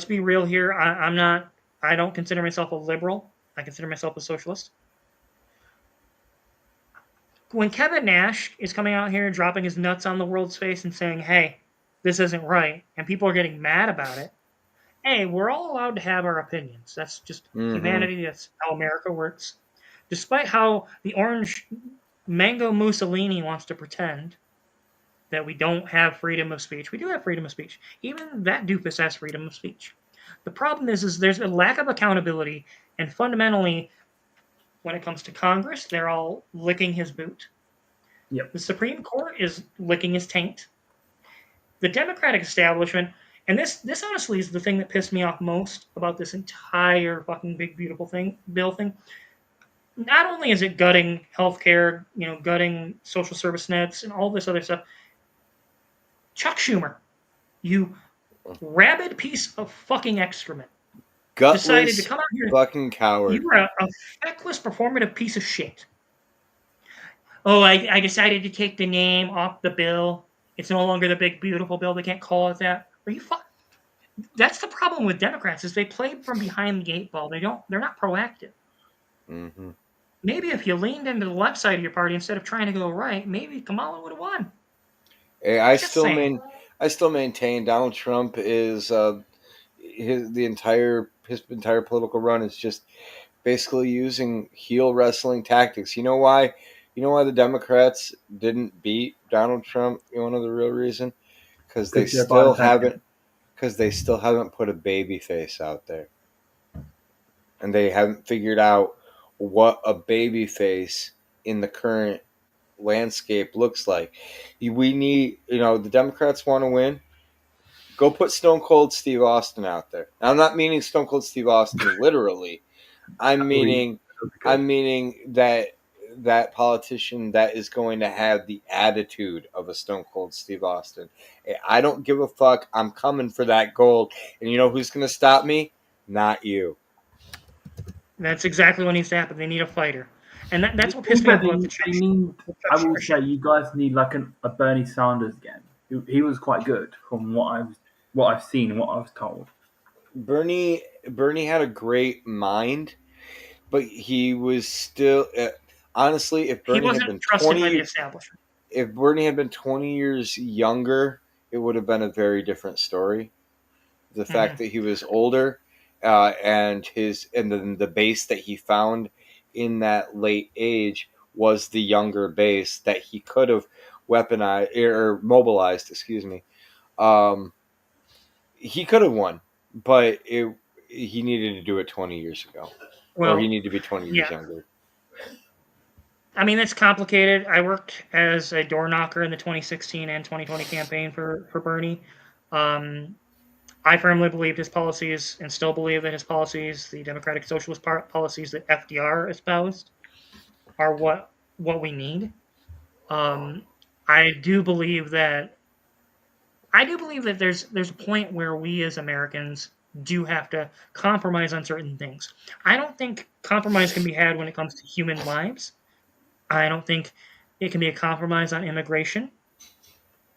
be real here. I'm not. I don't consider myself a liberal. I consider myself a socialist. When Kevin Nash is coming out here and dropping his nuts on the world's face and saying, "Hey, this isn't right," and people are getting mad about it. Hey, we're all allowed to have our opinions. That's just mhm. humanity. That's how America works. Despite how the orange mango Mussolini wants to pretend that we don't have freedom of speech, we do have freedom of speech. Even that doofus has freedom of speech. The problem is there's a lack of accountability, and fundamentally, when it comes to Congress, they're all licking his boot. Yep. The Supreme Court is licking his taint. The Democratic establishment, and this honestly is the thing that pissed me off most about this entire fucking big beautiful thing bill thing. Not only is it gutting healthcare, gutting social service nets and all this other stuff. Chuck Schumer, you rabid piece of fucking excrement, decided to Gutless come out here. fucking coward. You are a feckless, performative piece of shit. Oh, I decided to take the name off the bill. It's no longer the big beautiful bill. They can't call it that. Are you fuck? That's the problem with Democrats is they play from behind the eight ball. They're not proactive. Mm-hmm. Maybe if you leaned into the left side of your party instead of trying to go right, maybe Kamala would have won. Hey, Just saying. I still maintain Donald Trump is his entire political run is just basically using heel wrestling tactics. You know why? You know why the Democrats didn't beat Donald Trump? You want to know the real reason? Because Because Joe Biden tagged him. they still haven't put a baby face out there, and they haven't figured out what a baby face in the current landscape looks like. We need, the Democrats want to win. Go put Stone Cold Steve Austin out there. Now, I'm not meaning Stone Cold Steve Austin literally. I'm meaning that politician that is going to have the attitude of a Stone Cold Steve Austin. I don't give a fuck. I'm coming for that gold. And you know who's going to stop me? Not you. That's exactly what needs to happen. They need a fighter. And that's what I pissed think me that off about the Chuck they need. Chuck I will Schumer say, shit. you guys need like a Bernie Sanders again. He was quite good from what I've seen and what I was told. Bernie had a great mind, but he was still honestly, He wasn't trusted by the establishment. if Bernie had been 20 years younger, it would have been a very different story. The fact Mm-hmm. that he was older, and then the base that he found in that late age was the younger base that he could have weaponized or mobilized. Excuse me. He could have won, but he needed to do it 20 years ago, or he Well, needed to be 20 years yeah. younger. I mean, it's complicated. I worked as a door knocker in the 2016 and 2020 campaign for Bernie. Um, I firmly believed his policies and still believe that his policies, the Democratic Socialist policies that FDR espoused, are what we need. Um, I do believe that there's a point where we as Americans do have to compromise on certain things. I don't think compromise can be had when it comes to human lives. I don't think it can be a compromise on immigration.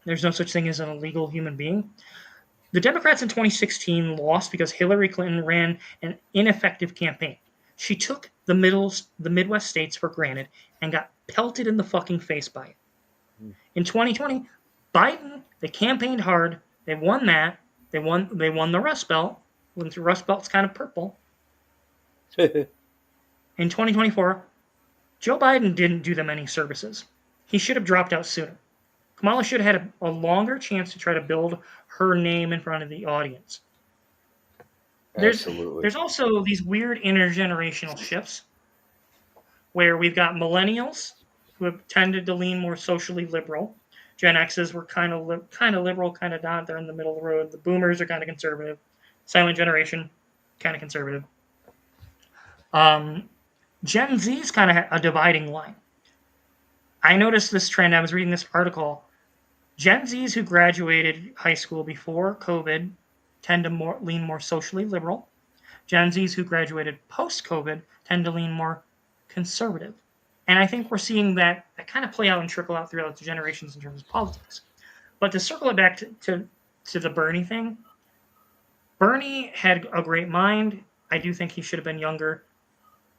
There's no such thing as an illegal human being. The Democrats in 2016 lost because Hillary Clinton ran an ineffective campaign. She took the Midwest states for granted and got pelted in the fucking face by it. In 2020, Biden, they campaigned hard. They won that. They won the Rust Belt. The Rust Belt's kind of purple. In 2024, Joe Biden didn't do them any services. He should have dropped out sooner. Kamala should have had a longer chance to try to build her name in front of the audience. Absolutely. There's also these weird intergenerational shifts where we've got millennials who have tended to lean more socially liberal. Gen X's were kind of liberal, kind of not. They're in the middle of the road. The boomers are kind of conservative. Silent generation, kind of conservative. Gen Z's kind of a dividing line. I noticed this trend. I was reading this article. Gen Zs who graduated high school before COVID tend to lean more socially liberal. Gen Zs who graduated post-COVID tend to lean more conservative. And I think we're seeing that kind of play out and trickle out throughout the generations in terms of politics. But to circle it back to the Bernie thing, Bernie had a great mind. I do think he should have been younger.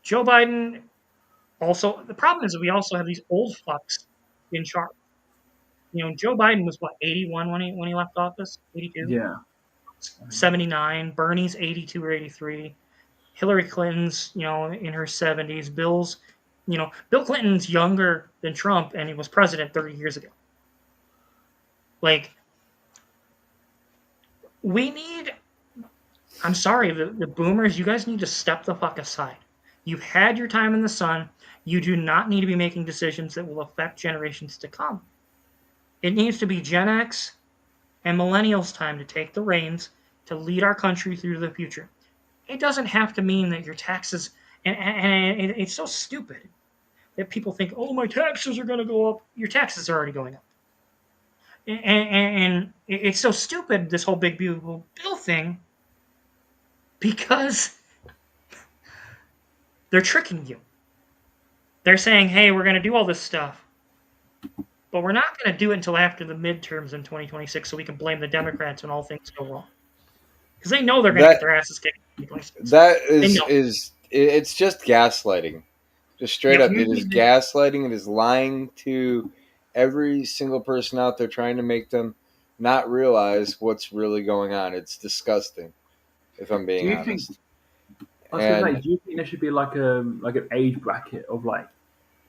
Joe Biden also, the problem is that we also have these old fucks in charge. Joe Biden was, what, 81 when he left office? 82? Yeah. 79. Bernie's 82 or 83. Hillary Clinton's, in her 70s. Bill Clinton's younger than Trump, and he was president 30 years ago. Like, I'm sorry, the boomers, you guys need to step the fuck aside. You've had your time in the sun. You do not need to be making decisions that will affect generations to come. It needs to be Gen X and millennials' time to take the reins to lead our country through the future. It doesn't have to mean that your taxes, and it's so stupid that people think, oh, my taxes are going to go up. Your taxes are already going up. And it's so stupid, this whole big, beautiful bill thing, because they're tricking you. They're saying, hey, we're going to do all this stuff, but we're not going to do it until after the midterms in 2026 so we can blame the Democrats when all things go wrong. Because they know they're going to get their asses kicked in 2026. That it's just gaslighting. Just straight up, it is gaslighting. It is lying to every single person out there, trying to make them not realize what's really going on. It's disgusting, if I'm being honest. Do you think there should be like an age bracket of like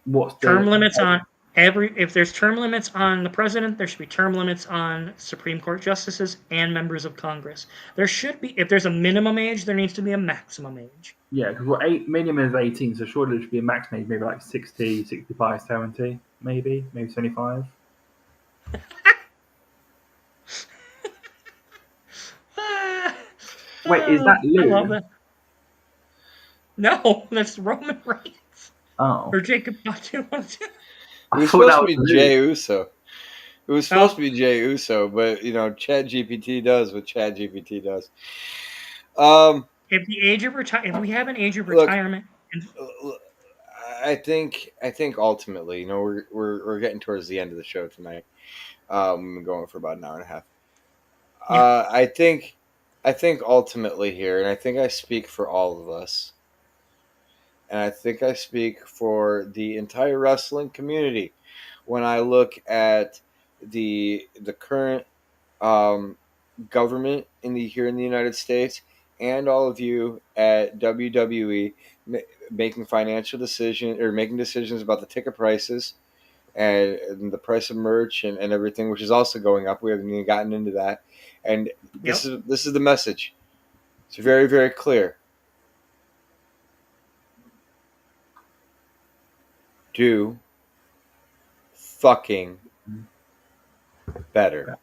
what's term limits on if there's term limits on the president, there should be term limits on Supreme Court justices and members of Congress. There should be, if there's a minimum age, there needs to be a maximum age. Yeah, because minimum is 18, so surely there should be a maximum age, maybe like 60, 65, 70, maybe 75. Wait, is that Lou? I love that. No, that's Roman Reigns. Oh. Or Jacob Batu. It was supposed to be Jey Uso. It was supposed to be Jey Uso, but ChatGPT does what ChatGPT does. If we have an age of retirement, I think ultimately, we're getting towards the end of the show tonight. We've been going for about an hour and a half. Yeah. I think ultimately here, and I think I speak for all of us, and I think I speak for the entire wrestling community when I look at the current government here in the United States, and all of you at WWE making financial decisions or making decisions about the ticket prices and the price of merch and everything, which is also going up. We haven't even gotten into that. And this is the message. It's very, very clear. Do fucking better.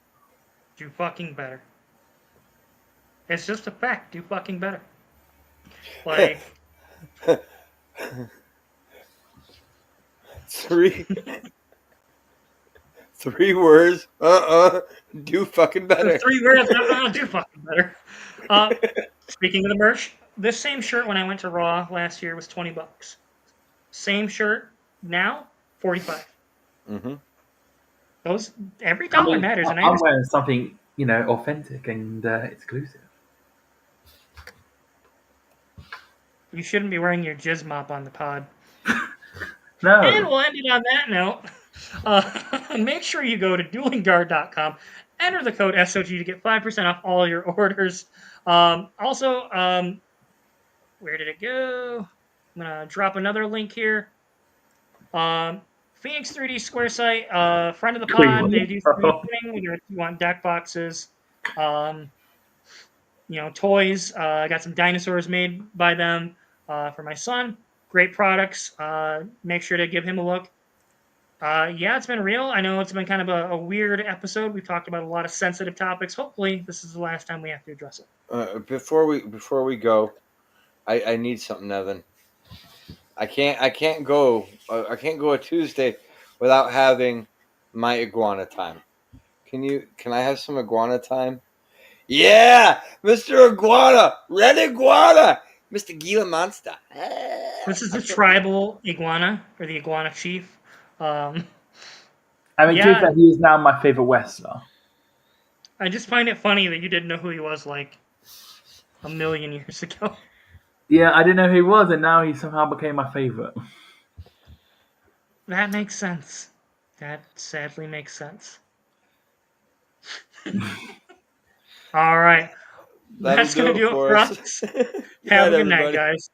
Do fucking better. It's just a fact. Do fucking better. Like 3 3 words. Do fucking better. 3 words. Do fucking better. Speaking of the merch, this same shirt when I went to Raw last year was $20. Same shirt now, 45. Mm-hmm. Those every dollar matters, and I I'm understand. wearing something, authentic and exclusive. You shouldn't be wearing your jizz mop on the pod. No. And we'll end it on that note. Make sure you go to duelingguard.com, enter the code SOG to get 5% off all your orders. Also, where did it go? I'm going to drop another link here. Phoenix 3D Square Site, friend of the pod. They do 3D printing, whether you want deck boxes, toys. I got some dinosaurs made by them for my son. Great products. Make sure to give him a look. Yeah, it's been real. I know it's been kind of a weird episode. We've talked about a lot of sensitive topics. Hopefully, this is the last time we have to address it. Before we go, I need something, Evan. I can't go a Tuesday without having my iguana time. Can I have some iguana time? Yeah, Mr. Iguana, Red Iguana, Mr. Gila Monster. This is the tribal iguana, or the iguana chief. To Yeah. be fair, he is now my favorite wrestler. I just find it funny that you didn't know who he was like a million years ago. Yeah, I didn't know who he was, and now he somehow became my favorite. That makes sense. That sadly makes sense. All right. That's going to do it for us. Have a good night, guys.